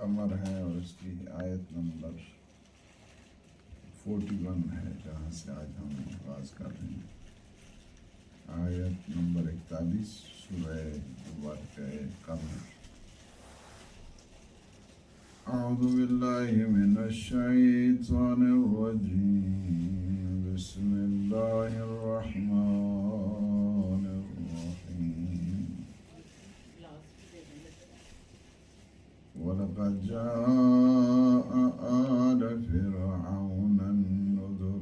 قمر ہے اور اس کی آیت نمبر 41 ہے، جہاں سے آج ہم آغاز کر رہے ہیں۔ آیت نمبر 41 سورہ مبارکہ قمر۔ اعوذ باللہ من الشیطان الرجیم، بسم اللہ الرحمن الرحیم۔ وَلَقَدْ جَاءَ آلَ فِرْعَوْنَ النُّذُرُ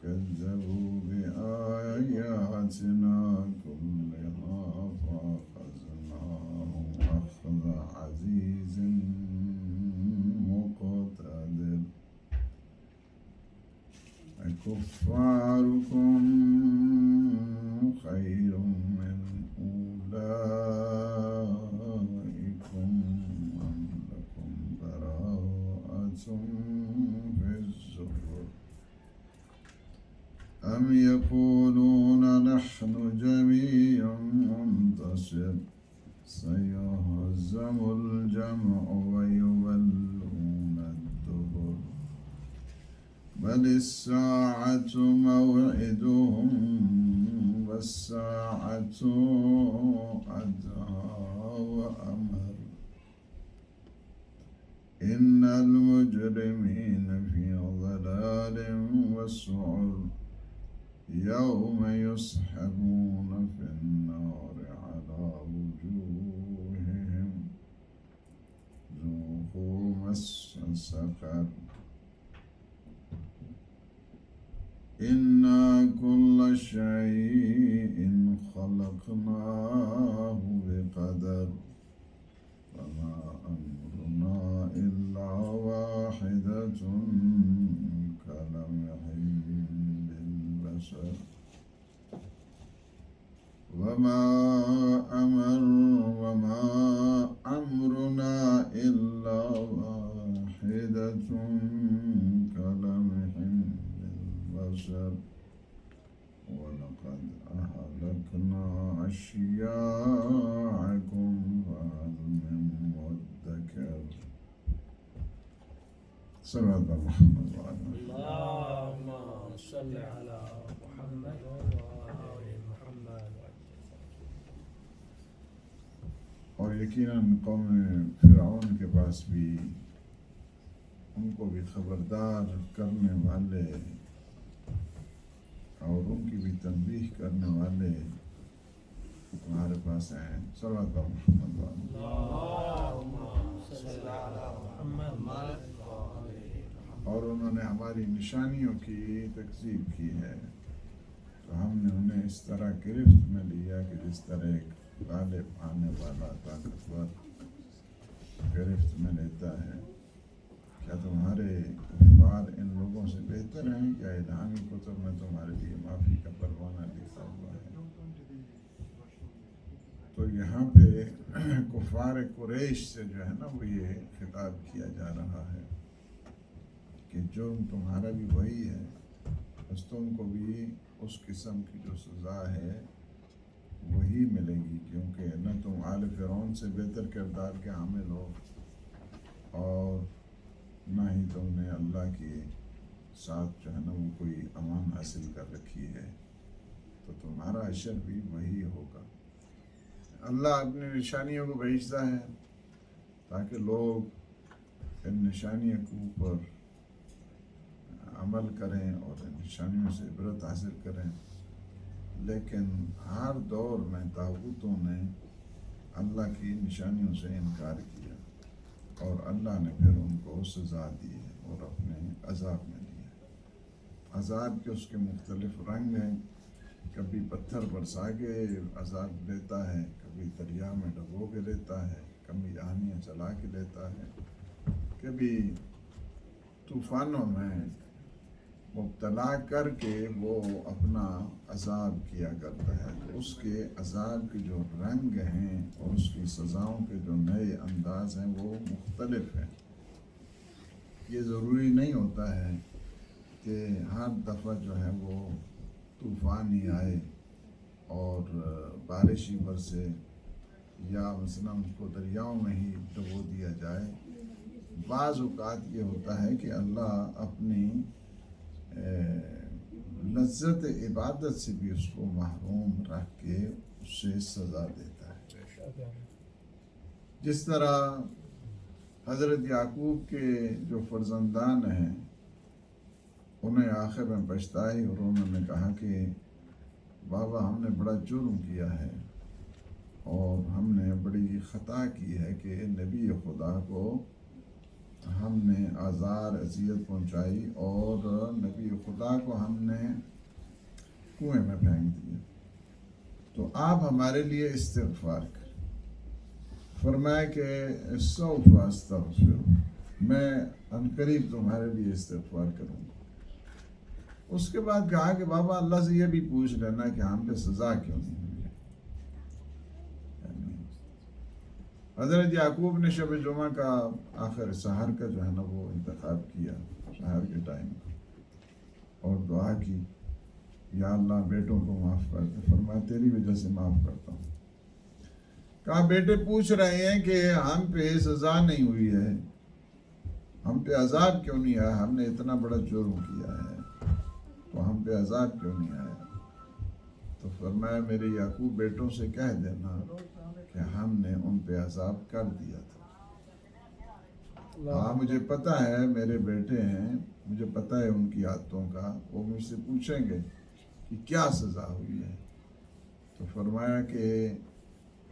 كَذَّبُوا بِآيَاتِنَا كُلِّهَا فَأَخَذْنَاهُمْ أَخْذَ عَزِيزٍ مُقْتَدِرٍ۔ أَكُفَّارُكُمْ خَيْرٌ مِّنْ أُولَئِكُمْ أَمْ لَكُمْ بَرَاءَةٌ فِي الزُّبُرِ أَمْ يَقُولُونَ نَحْنُ جَمِيعٌ مُّنتَصِرٌ سَيُهْزَمُ الْجَمْعُ وَيُوَلُّونَ الدُّبُرَ بَلِ السَّاعَةُ مَوْعِدُهُمْ وَالسَّاعَةُ أَدْهَىٰ وَأَمَرُّ إِنَّ الْمُجْرِمِينَ فِي ضَلَالٍ وَسُعُرٍ يَوْمَ يُسْحَبُونَ فِي النَّارِ عَلَىٰ وُجُوهِهِمْ ذُوقُوا مَسَّ سَقَرَ إِنَّا كُلَّ شَيْءٍ خَلَقْنَاهُ بِقَدَرٍ وَمَا أَمْرُنَا إِلَّا وَاحِدَةٌ كَلَمْحٍ بِالْبَصَرِ وَمَا أَمْرُنَا إِلَّا وَاحِدَةٌ كَلَمْحٍ بِالْبَصَرِ وَلَقَدْ أَهْلَكْنَا أَشْيَاعَكُمْ فَهَلْ مِن مُّدَّكِرٍ۔ صلی اللہ محمد اللهم صل على محمد وآل محمد۔ اور یقیناً قوم فرعون کے پاس بھی ان کو بھی خبردار کرنے والے اور ان کی بھی تنبیہ کرنے والے تمہارے پاس ہیں۔ صلی اللہ محمد اللهم صل على محمد۔ اور انہوں نے ہماری نشانیوں کی تکذیب کی ہے، تو ہم نے انہیں اس طرح گرفت میں لیا کہ جس طرح ایک غالب آنے والا طاقتور گرفت میں لیتا ہے۔ کیا تمہارے کفار ان لوگوں سے بہتر ہیں؟ کیا الہامی کتب میں تمہارے لیے معافی کا پروانہ لکھا ہوا ہے؟ تو یہاں پہ کفار قریش سے جو ہے نا وہ یہ خطاب کیا جا رہا ہے کہ جو تمہارا بھی وہی ہے، بس تم کو بھی اس قسم کی جو سزا ہے وہی ملے گی، کیونکہ نہ تم آل فرعون سے بہتر کردار کے حامل ہو اور نہ ہی تم نے اللہ کے ساتھ جو ہے نا وہ کوئی امان حاصل کر رکھی ہے، تو تمہارا اشر بھی وہی ہوگا۔ اللہ اپنی نشانیوں کو بھیجتا ہے تاکہ لوگ ان نشانیوں کے اوپر عمل کریں اور ان نشانیوں سے عبرت حاصل کریں، لیکن ہر دور میں طاغوتوں نے اللہ کی نشانیوں سے انکار کیا اور اللہ نے پھر ان کو سزا دی ہے اور اپنے عذاب میں لیا۔ عذاب کے اس کے مختلف رنگ ہیں، کبھی پتھر برسا کے عذاب دیتا ہے، کبھی دریا میں ڈبو کے لیتا ہے، کبھی آندیاں چلا کے لیتا ہے، کبھی طوفانوں میں مبتلا کر کے وہ اپنا عذاب کیا کرتا ہے۔ تو اس کے عذاب کے جو رنگ ہیں اور اس کی سزاؤں کے جو نئے انداز ہیں وہ مختلف ہیں۔ یہ ضروری نہیں ہوتا ہے کہ ہر دفعہ جو ہے وہ طوفان ہی آئے اور بارش ہی برسے یا مثلا اس کو دریاؤں میں ہی ڈبو دیا جائے. بعض اوقات یہ ہوتا ہے کہ اللہ اپنی لذت عبادت سے بھی اس کو محروم رکھ کے اس سے سزا دیتا ہے. جس طرح حضرت یعقوب کے جو فرزندان ہیں انہیں آخر میں پچھتائی اور انہوں نے کہا کہ بابا ہم نے بڑا جرم کیا ہے اور ہم نے بڑی خطا کی ہے کہ نبی خدا کو ہم نے آزار اذیت پہنچائی اور نبی خدا کو ہم نے کنویں میں پھینک دیا. تو آپ ہمارے لیے استغفار کریں. فرمایا کہ سوف استغفر، میں عنقریب تمہارے لیے استغفار کروں گا. اس کے بعد کہا کہ بابا اللہ سے یہ بھی پوچھ لینا کہ ہم پہ سزا کیوں نہیں ہوئی. حضرت یعقوب نے شب جمعہ کا آخر سحر کا جو ہے نا وہ انتخاب کیا سحر کے ٹائم اور دعا کی، یا اللہ بیٹوں کو معاف کر دے. فرمایا تیری وجہ سے معاف کرتا ہوں. کہا بیٹے پوچھ رہے ہیں کہ ہم پہ سزا نہیں ہوئی ہے، ہم پہ عذاب کیوں نہیں آیا، ہم نے اتنا بڑا جرم کیا ہے تو ہم پہ عذاب کیوں نہیں آیا. تو فرمایا میرے یعقوب بیٹوں سے کہہ دینا کہ ہم نے ان پہ عذاب کر دیا تھا. ہاں مجھے پتہ ہے میرے بیٹے ہیں، مجھے پتہ ہے ان کی عادتوں کا، وہ مجھ سے پوچھیں گے کہ کیا سزا ہوئی ہے. تو فرمایا کہ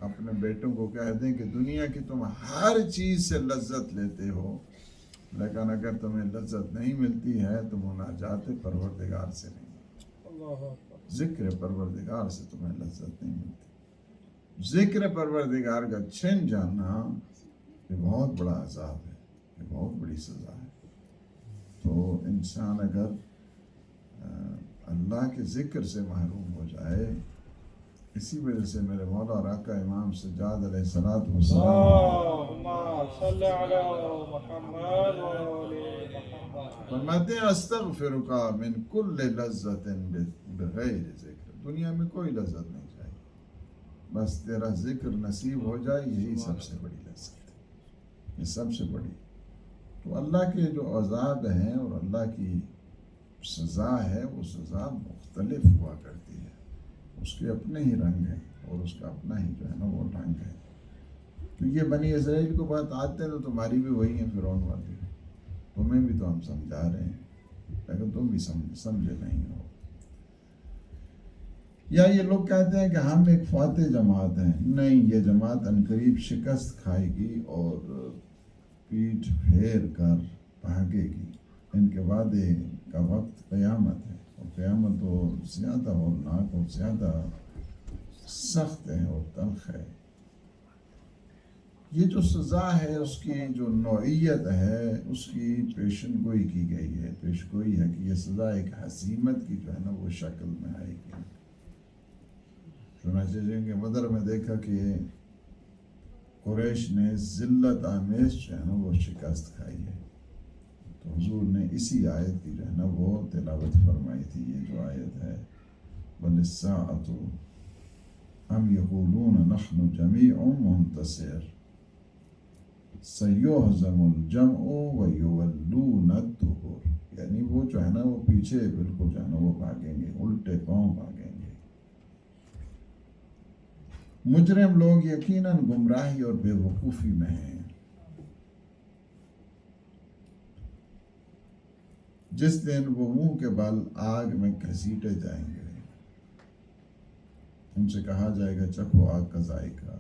اپنے بیٹوں کو کہہ دیں کہ دنیا کی تم ہر چیز سے لذت لیتے ہو، لیکن اگر تمہیں لذت نہیں ملتی ہے تو مناجات پروردگار سے نہیں، ذکر پروردگار سے تمہیں لذت نہیں ملتی. ذکر پروردگار کا چھن جانا یہ بہت بڑا عذاب ہے، یہ بہت بڑی سزا ہے. تو انسان اگر اللہ کے ذکر سے محروم ہو جائے، اسی وجہ سے میرے مولا اور آقا امام سجاد علیہ الصلوۃ والسلام فرماتے ہیں استغفرک من کل لذت بغیر ذکر. دنیا میں کوئی لذت نہیں چاہیے، بس تیرا ذکر نصیب ہو جائے، یہی سب سے بڑی لذت ہے، یہ سب سے بڑی. تو اللہ کے جو عذاب ہیں اور اللہ کی سزا ہے وہ سزا مختلف ہوا کرتی ہے، اس کے اپنے ہی رنگ ہیں اور اس کا اپنا ہی جو ہے نا وہ رنگ ہے. تو یہ بنی اسرائیل کو بات آتے ہیں تو تمہاری بھی وہی ہیں فرعون والی، تمہیں بھی تو ہم سمجھا رہے ہیں لیکن تم بھی سمجھے نہیں ہو. یا یہ لوگ کہتے ہیں کہ ہم ایک فاتح جماعت ہیں. نہیں، یہ جماعت عنقریب شکست کھائے گی اور پیٹھ پھیر کر بھاگے گی. ان کے وعدے کا وقت قیامت ہے اور قیامت تو زیادہ ہولناک اور زیادہ سخت ہے اور تلخ ہے. یہ جو سزا ہے اس کی جو نوعیت ہے اس کی پیشن گوئی کی گئی ہے، پیش گوئی ہے کہ یہ سزا ایک حزیمت کی جو ہے نا وہ شکل میں آئے گی. چنانچہ جن کے بدر میں دیکھا کہ قریش نے ذلت آمیز جو ہے نا وہ شکست کھائی ہے، تو حضور نے اسی آیت کی جو ہے نا وہ تلاوت فرمائی تھی. یہ جو آیت ہے بل الساعۃ ام یقولون نحن جمیع منتصر سیہزم الجمع ویولون الدبر. یعنی وہ جو ہے نا وہ پیچھے بالکل جو ہے نا وہ بھاگیں گے، الٹے پاؤں بھاگیں گے. مجرم لوگ یقیناً گمراہی اور بے وقوفی میں ہیں. جس دن وہ منہ کے بل آگ میں گھسیٹے جائیں گے، ان سے کہا جائے گا چکھو آگ کا ذائقہ.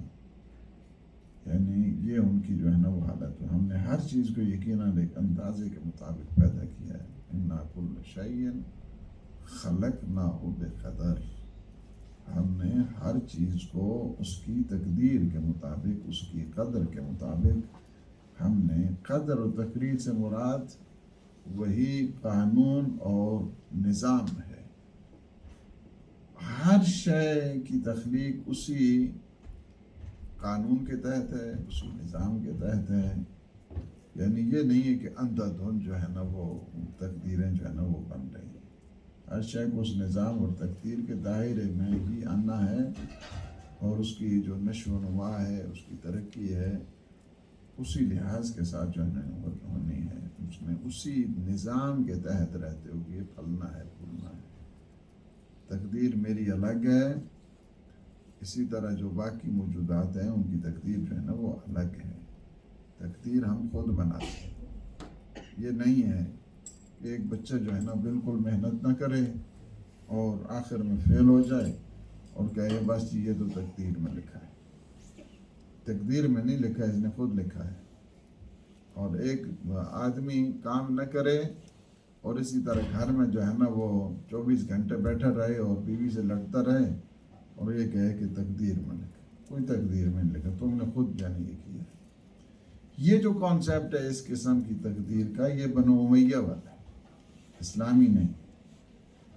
یعنی یہ ان کی جو ہے نا وہ حالت ہے. ہم نے ہر چیز کو یقیناً ایک اندازے کے مطابق پیدا کیا ہے. انا کل شیء خلقناہ بقدر. ہم نے ہر چیز کو اس کی تقدیر کے مطابق، اس کی قدر کے مطابق ہم نے، قدر و تقدیر سے مراد وہی قانون اور نظام ہے. ہر شے کی تخلیق اسی قانون کے تحت ہے، اسی نظام کے تحت ہے. یعنی یہ نہیں ہے کہ اندھا دھند جو ہے نا وہ تقدیریں جو ہے نا وہ بن رہی ہیں. ہر شے کو اس نظام اور تقدیر کے دائرے میں ہی آنا ہے اور اس کی جو نشو و نما ہے، اس کی ترقی ہے، اسی لحاظ کے ساتھ جو ہے ہونی ہے، اس نے اسی نظام کے تحت رہتے ہوئے پھلنا ہے، پھولنا ہے۔ تقدیر میری الگ ہے، اسی طرح جو باقی موجودات ہیں ان کی تقدیر جو ہے نا وہ الگ ہے۔ تقدیر ہم خود بناتے ہیں۔ یہ نہیں ہے کہ ایک بچہ جو ہے نا بالکل محنت نہ کرے اور آخر میں فیل ہو جائے اور کہے بس یہ تو تقدیر میں لکھا ہے۔ تقدیر میں نہیں لکھا ہے، اس نے خود لکھا ہے۔ اور ایک آدمی کام نہ کرے اور اسی طرح گھر میں جو ہے نا وہ 24 گھنٹے بیٹھا رہے اور بیوی سے لڑتا رہے اور یہ کہے کہ تقدیر میں لکھا، کوئی تقدیر میں نہیں لکھا، تم نے خود جانے یہ کیا۔ یہ جو کانسیپٹ ہے اس قسم کی تقدیر کا، یہ بنو امیہ والا ہے، اسلامی نہیں۔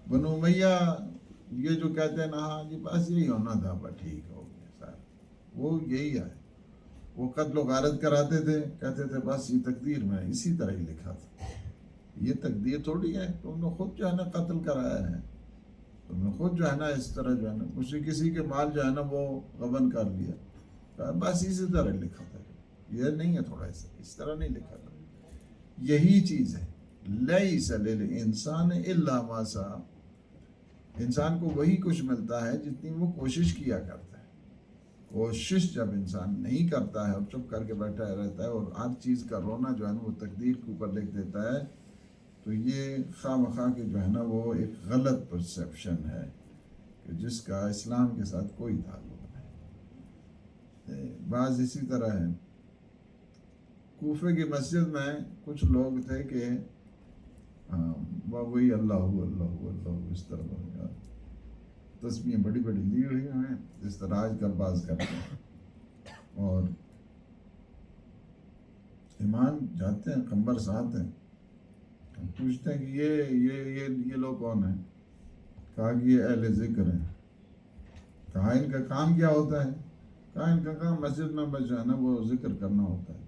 بنو امیہ یہ جو کہتے ہیں نا ہاں جی بس یہی ہونا تھا، بس ٹھیک ہو گیا سر، وہ یہی ہے۔ وہ قتل و غارت کراتے تھے، کہتے تھے بس یہ تقدیر میں اسی طرح ہی لکھا تھا۔ یہ تقدیر تھوڑی ہے، تم نے خود جو ہے نا قتل کرایا ہے، تم نے خود جو ہے نا اس طرح جو ہے نا کسی کے مال جو ہے نا وہ غبن کر لیا، بس اسی طرح لکھا تھا۔ یہ نہیں ہے، تھوڑا اس طرح نہیں لکھا تھا۔ یہی چیز ہے، لیس للانسان الا ما سعی، انسان کو وہی کچھ ملتا ہے جتنی وہ کوشش کیا کرتا ہے۔ کوشش جب انسان نہیں کرتا ہے اور چپ کر کے بیٹھا رہتا ہے اور ہر چیز کا رونا جو ہے نا وہ تقدیر کے اوپر لکھ دیتا ہے، تو یہ خواہ مخواہ کے جو ہے نا وہ ایک غلط پرسیپشن ہے کہ جس کا اسلام کے ساتھ کوئی تعلق نہیں۔ بعض اسی طرح ہے، کوفے کی مسجد میں کچھ لوگ تھے کہ وہی اللہ اللہ اس طرح تسبیحیں بڑی بڑی لی ہوئی ہیں، جس طرح آج کل باز کرتے ہیں، اور امام جاتے ہیں قمبر ساتھ ہیں، پوچھتے ہیں کہ یہ لوگ کون ہیں؟ کہا کہ یہ اہل ذکر ہیں۔ کہا ان کا کام کیا ہوتا ہے؟ کہا ان کا کام مسجد میں بس جو ہے نا وہ ذکر کرنا ہوتا ہے۔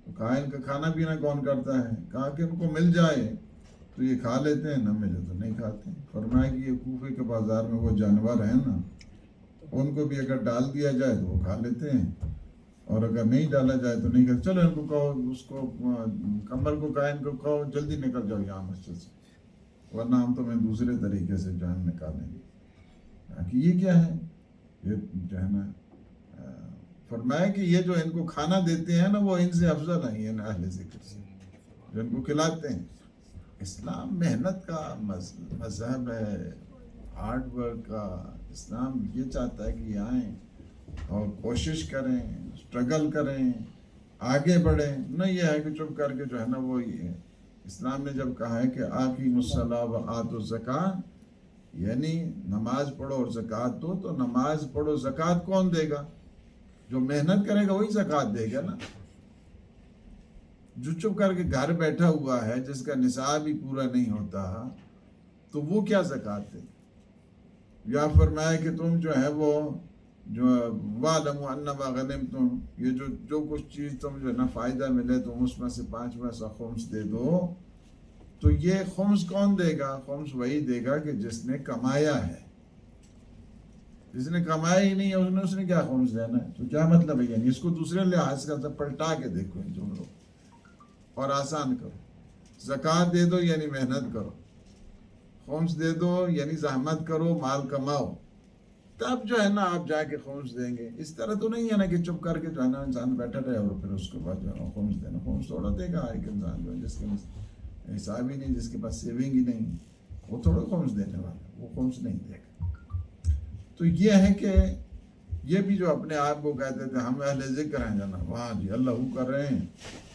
تو کہا ان کا کھانا پینا کون کرتا ہے؟ کہا کہ ان کو مل جائے تو یہ کھا لیتے ہیں، نہ ملے تو نہیں کھاتے۔ فرمایا کہ یہ کوفے کے بازار میں وہ جانور ہیں نا، ان کو بھی اگر ڈال دیا جائے تو وہ کھا لیتے ہیں، اور اگر نہیں ڈالا جائے تو نہیں کھاتے۔ چلو ان کو کہو، اس کو کمبر کو کہا ان کو کہو جلدی نکل جاؤ یہاں مسجد سے، ورنہ ہم تمہیں دوسرے طریقے سے جان نکالیں گے۔ کہ یہ کیا ہے؟ یہ جو ہے نا فرمایا کہ یہ جو ان کو کھانا دیتے ہیں نا وہ ان سے افضل ہیں، یہ اہل ذکر سے جو ان کو کھلاتے ہیں۔ اسلام محنت کا مذہب ہے، ہارڈ ورک کا۔ اسلام یہ چاہتا ہے کہ یہ آئیں اور کوشش کریں، اسٹرگل کریں، آگے بڑھیں، نہ یہ ہے کہ چپ کر کے جو ہے نا وہ یہ ہے۔ اسلام نے جب کہا ہے کہ آقیموا الصلاۃ وآتوا الزکاۃ، یعنی نماز پڑھو اور زکوٰۃ دو، تو نماز پڑھو، زکوٰۃ کون دے گا؟ جو محنت کرے گا وہی زکوٰۃ دے گا نا۔ جو چپ کر کے گھر بیٹھا ہوا ہے، جس کا نصاب ہی پورا نہیں ہوتا، تو وہ کیا زکوٰۃ دے گا؟ یا فرمایا کہ تم جو ہے وہ جو وَاعْلَمُوا أَنَّمَا غَنِمْتُمْ، یہ جو کچھ چیز تم جو ہے نا فائدہ ملے تم اس میں سے 5واں خمس دے دو۔ تو یہ خمس کون دے گا؟ خمس وہی دے گا کہ جس نے کمایا ہے۔ جس نے کمایا ہی نہیں ہے اس نے کیا خمس دینا ہے؟ تو کیا مطلب ہے؟ یعنی اس کو دوسرے لحاظ کا سب پلٹا کے دیکھو ان جملوں اور آسان کرو۔ زکوٰۃ دے دو یعنی محنت کرو، خمس دے دو یعنی زحمت کرو، مال کماؤ، تب جو ہے نا آپ جا کے خمس دیں گے۔ اس طرح تو نہیں ہے نا کہ چپ کر کے جو ہے نا انسان بیٹھا رہے اور پھر اس کے بعد جو ہے نا خمس دینا۔ خمس تھوڑا دے گا ایک انسان جو ہے جس کے حساب ہی نہیں، جس کے پاس سیونگ ہی نہیں، وہ تھوڑا خمس دینے والا، وہ خمس نہیں دے گا۔ تو یہ ہے کہ یہ بھی جو اپنے آپ کو کہتے تھے ہم اہل ذکر ہیں جناب، وہاں جی اللہ کر رہے ہیں،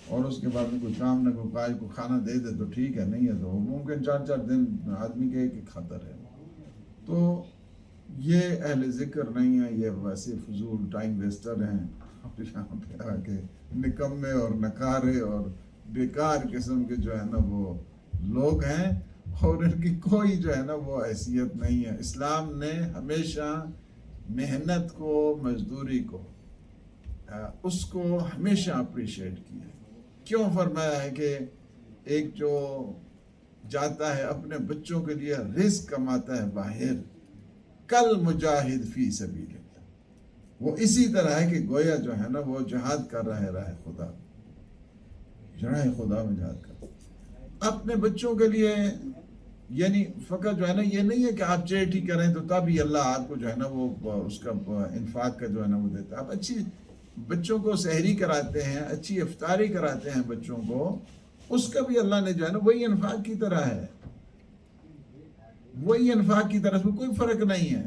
اور اس کے بعد میں کوئی کام نہ کوئی کاج کو کھانا دے دے تو ٹھیک ہے، نہیں ہے تو ممکن 4 دن آدمی کے ایک کھاتا رہے۔ تو یہ اہل ذکر نہیں ہے، یہ ویسے فضول ٹائم ویسٹر ہیں، یہاں پہ آ کے نکمے اور نکارے اور بیکار قسم کے جو ہے نا وہ لوگ ہیں، اور ان کی کوئی جو ہے نا وہ حیثیت نہیں ہے۔ اسلام نے ہمیشہ محنت کو، مزدوری کو، اس کو ہمیشہ اپریشیٹ کیا ہے۔ کیوں فرمایا ہے کہ ایک جو جاتا ہے اپنے بچوں کے لیے رزق کماتا ہے باہر، کل مجاہد فی سبیل اللہ، وہ اسی طرح ہے کہ گویا جو ہے نا وہ جہاد کر رہے راہ خدا، راہ خدا میں جہاد کر اپنے بچوں کے لیے. یعنی فقط جو ہے نا یہ نہیں ہے کہ آپ چیریٹی کریں تو تب ہی اللہ آپ کو جو ہے نا وہ اس کا انفاق کا جو ہے نا وہ دیتا ہے. آپ اچھی بچوں کو سحری کراتے ہیں، اچھی افطاری کراتے ہیں بچوں کو، اس کا بھی اللہ نے جو ہے نا وہی انفاق کی طرح ہے، وہی انفاق کی طرح میں کوئی فرق نہیں ہے،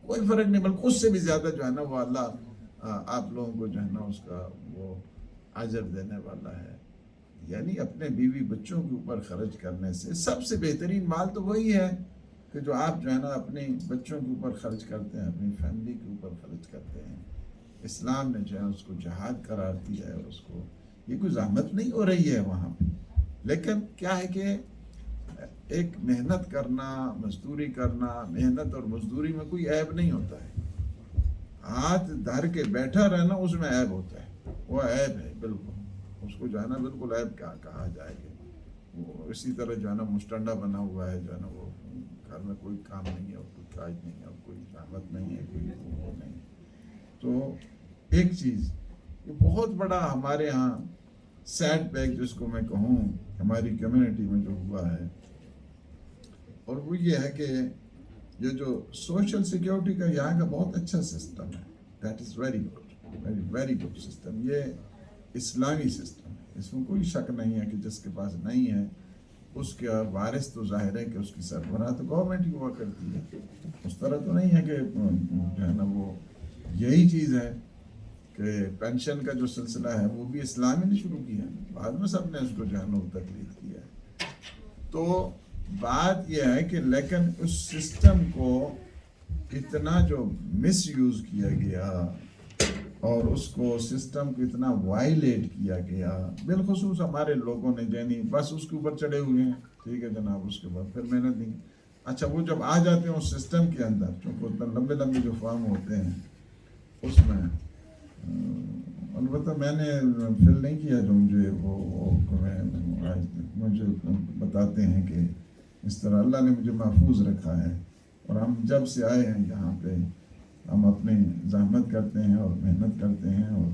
کوئی فرق نہیں، بلکہ اس سے بھی زیادہ جو ہے نا وہ اللہ آپ لوگوں کو جو ہے نا اس کا وہ اجر دینے والا ہے. یعنی اپنے بیوی بچوں کے اوپر خرچ کرنے سے سب سے بہترین مال تو وہی ہے کہ جو آپ جو ہے نا اپنے بچوں کے اوپر خرچ کرتے ہیں، اپنی فیملی کے اوپر خرچ کرتے ہیں. اسلام نے جو ہے اس کو جہاد قرار دیا ہے، اور اس کو یہ کوئی زحمت نہیں ہو رہی ہے وہاں پہ، لیکن کیا ہے کہ ایک محنت کرنا، مزدوری کرنا، محنت اور مزدوری میں کوئی عیب نہیں ہوتا ہے. ہاتھ دھر کے بیٹھا رہنا اس میں عیب ہوتا ہے، وہ عیب ہے بالکل، اس کو جو ہے نا بالکل عیب کہا جائے گا. وہ اسی طرح جو ہے نا مشٹنڈا بنا ہوا ہے، جو ہے نا وہ گھر میں کوئی کام نہیں ہے، اور کوئی کاج نہیں ہے، اور کوئی زحمت نہیں ہے، کوئی وہ نہیں ہے. تو ایک چیز یہ بہت بڑا ہمارے ہاں سیٹ بیک جس کو میں کہوں ہماری کمیونٹی میں جو ہوا ہے، اور وہ یہ ہے کہ یہ جو سوشل سیکیورٹی کا یہاں کا بہت اچھا سسٹم ہے. That is very good, very very good system. یہ اسلامی سسٹم ہے، اس میں کوئی شک نہیں ہے کہ جس کے پاس نہیں ہے اس کا وارث تو ظاہر ہے کہ اس کی سربراہ تو گورنمنٹ ہی ہوا کرتی ہے. اس طرح تو نہیں ہے کہ جو ہے نا وہ یہی چیز ہے کہ پینشن کا جو سلسلہ ہے وہ بھی اسلامی نے شروع کیا ہے، بعد میں سب نے اس کو جو ہے نا تکلیف کیا ہے. تو بات یہ ہے کہ لیکن اس سسٹم کو اتنا جو مس یوز کیا گیا اور اس کو سسٹم کو اتنا وائلیٹ کیا گیا، بالخصوص ہمارے لوگوں نے، یعنی بس اس کے اوپر چڑھے ہوئے ہیں، ٹھیک ہے جناب، اس کے بعد پھر محنت نہیں. اچھا وہ جب آ جاتے ہیں اس سسٹم کے اندر، چونکہ اتنا لمبے لمبے جو فارم ہوتے ہیں اس میں البتہ میں نے فل نہیں کیا جو مجھے مجھے بتاتے ہیں کہ اس طرح اللہ نے مجھے محفوظ رکھا ہے. اور ہم جب سے آئے ہیں یہاں پہ ہم اپنی زحمت کرتے ہیں اور محنت کرتے ہیں، اور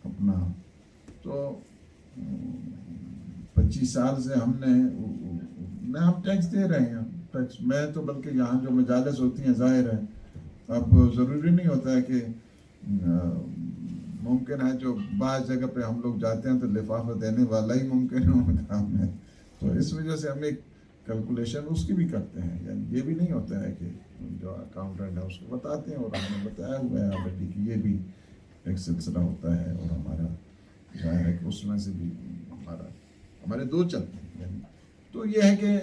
اپنا تو 25 سال سے ہم ٹیکس دے رہے ہیں. ٹیکس میں تو بلکہ یہاں جو مجالس ہوتی ہیں ظاہر ہے اب ضروری نہیں ہوتا ہے کہ ممکن ہے جو بعض جگہ پہ ہم لوگ جاتے ہیں تو لفافہ دینے والا ہی ممکن کام ہے، تو اس وجہ سے ہم ایک کیلکولیشن اس کی بھی کرتے ہیں. یعنی یہ بھی نہیں ہوتا ہے کہ جو اکاؤنٹنٹ ہے اس کو بتاتے ہیں، اور ہم نے بتایا ہوا ہے آلریڈی کہ یہ بھی ایک سلسلہ ہوتا ہے، اور ہمارا ظاہر ہے کہ اس میں سے بھی ہمارے دو چلتے ہیں. یعنی تو یہ ہے کہ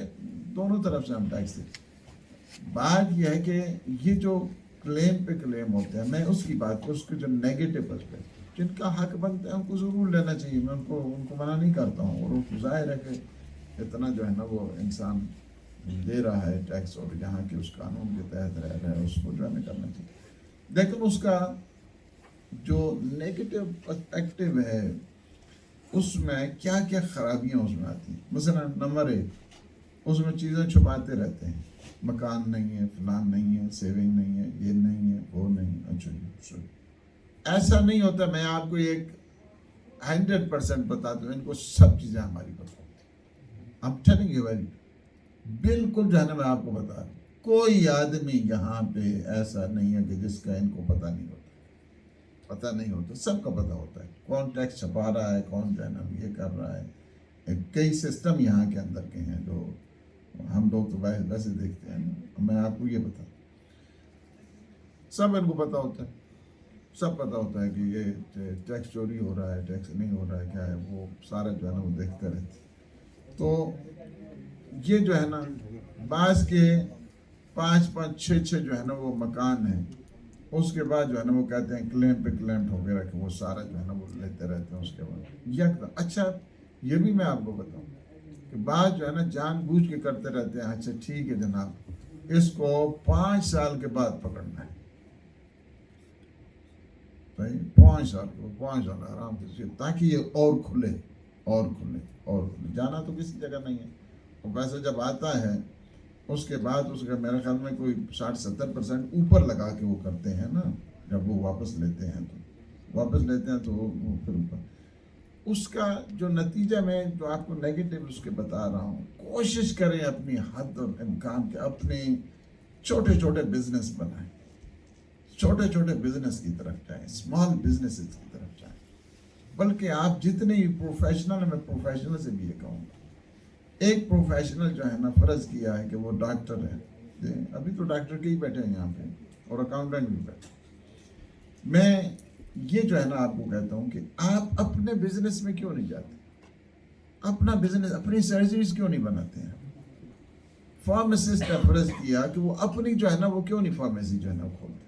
دونوں طرف سے ہم ٹیکس دیتے ہیں. بات یہ ہے کہ یہ جو کلیم پہ کلیم ہوتے ہیں، میں اس کی بات اس کے جو نیگیٹو پرسپیکٹ جن کا حق بنتا ہے ان کو ضرور لینا چاہیے، میں ان کو منع نہیں کرتا ہوں. اور ظاہر ہے کہ اتنا جو ہے نا وہ انسان دے رہا ہے ٹیکس، اور یہاں کے اس قانون کے تحت رہ رہا ہے، اس کو جو ہے کرنا چاہیے. لیکن اس کا جو نیگیٹو پرسپیکٹو ہے اس میں کیا کیا خرابیاں اس میں آتی ہیں. مثلا نمبر 1، اس میں چیزیں چھپاتے رہتے ہیں، مکان نہیں ہے، فلان نہیں ہے، سیونگ نہیں ہے، یہ نہیں ہے، وہ نہیں. اچھا جی ایسا نہیں ہوتا. میں آپ کو ایک 100% بتا دوں، ان کو سب چیزیں ہماری پتہ ہوتی ہیں. I'm telling you بالکل جو ہے نا میں آپ کو بتا دوں، کوئی آدمی یہاں پہ ایسا نہیں ہے کہ جس کا ان کو پتہ نہیں ہوتا. پتہ نہیں ہوتا، سب کا پتہ ہوتا ہے. کون ٹیکس چھپا رہا ہے، کون جو ہے نا یہ کر رہا ہے. کئی سسٹم یہاں کے اندر کے ہیں جو ہم لوگ تو ویسے دیکھتے ہیں. میں آپ کو یہ بتا، سب ان کو پتہ ہوتا ہے، سب پتہ ہوتا ہے کہ یہ ٹیکس چوری ہو رہا ہے، ٹیکس نہیں ہو رہا ہے، کیا ہے، وہ سارا جو ہے نا وہ دیکھتے رہتے. تو یہ جو ہے نا بعض کے 5 6 جو ہے نا وہ مکان ہیں، اس کے بعد جو ہے نا وہ کہتے ہیں کلیم پہ کلیم وغیرہ کہ وہ سارا جو ہے نا وہ لیتے رہتے ہیں. اس کے بعد یک اچھا یہ بھی میں آپ کو بتاؤں کہ بعض جو ہے نا جان بوجھ کے کرتے رہتے ہیں. اچھا ٹھیک ہے جناب، اس کو 5 سال کے بعد پکڑنا ہے. 5 سال آرام سے، تاکہ یہ اور کھلے. جانا تو کسی جگہ نہیں ہے. اور پیسہ جب آتا ہے اس کے بعد اس کا میرے خیال میں کوئی 60-70% اوپر لگا کے وہ کرتے ہیں نا. جب وہ واپس لیتے ہیں تو وہ پھر اس کا جو نتیجہ میں جو آپ کو نیگیٹو اس کے بتا رہا ہوں، کوشش کریں اپنی حد اور امکان کے اپنے چھوٹے چھوٹے بزنس بنائیں، چھوٹے چھوٹے بزنس کی طرف جائیں، اسمال بزنس کی طرف جائیں، بلکہ آپ جتنے پروفیشنل، میں پروفیشنل سے بھی یہ کہوں گا، ایک پروفیشنل جو ہے نا فرض کیا ہے کہ وہ ڈاکٹر ہے، ابھی تو ڈاکٹر کے ہی بیٹھے ہیں یہاں پہ اور اکاؤنٹنٹ بھی بیٹھے، میں یہ جو ہے نا آپ کو کہتا ہوں کہ آپ اپنے بزنس میں کیوں نہیں جاتے، اپنا بزنس، اپنی سرجریز کیوں نہیں بناتے ہیں؟ فارماسسٹ نے فرض کیا کہ وہ اپنی جو ہے نا وہ کیوں نہیں فارمیسی جو ہے نا کھولتے،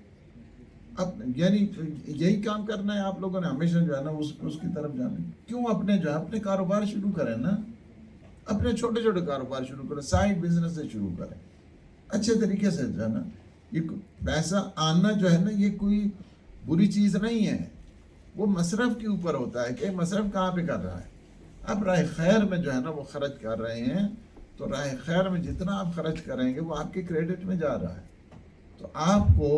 یعنی یہی کام کرنا ہے آپ لوگوں نے ہمیشہ جو ہے نا اس کی طرف جانا ہے، کیوں اپنے جو ہے اپنے کاروبار شروع کریں نا، اپنے چھوٹے چھوٹے کاروبار شروع کریں، سائڈ بزنس سے شروع کریں، اچھے طریقے سے جو ہے نا، یہ پیسہ آنا جو ہے نا یہ کوئی بری چیز نہیں ہے، وہ مصرف کے اوپر ہوتا ہے کہ مصرف کہاں پہ کر رہا ہے، آپ راہ خیر میں جو ہے نا وہ خرچ کر رہے ہیں، تو راہ خیر میں جتنا آپ خرچ کریں گے وہ آپ کے کریڈٹ میں جا رہا ہے، تو آپ کو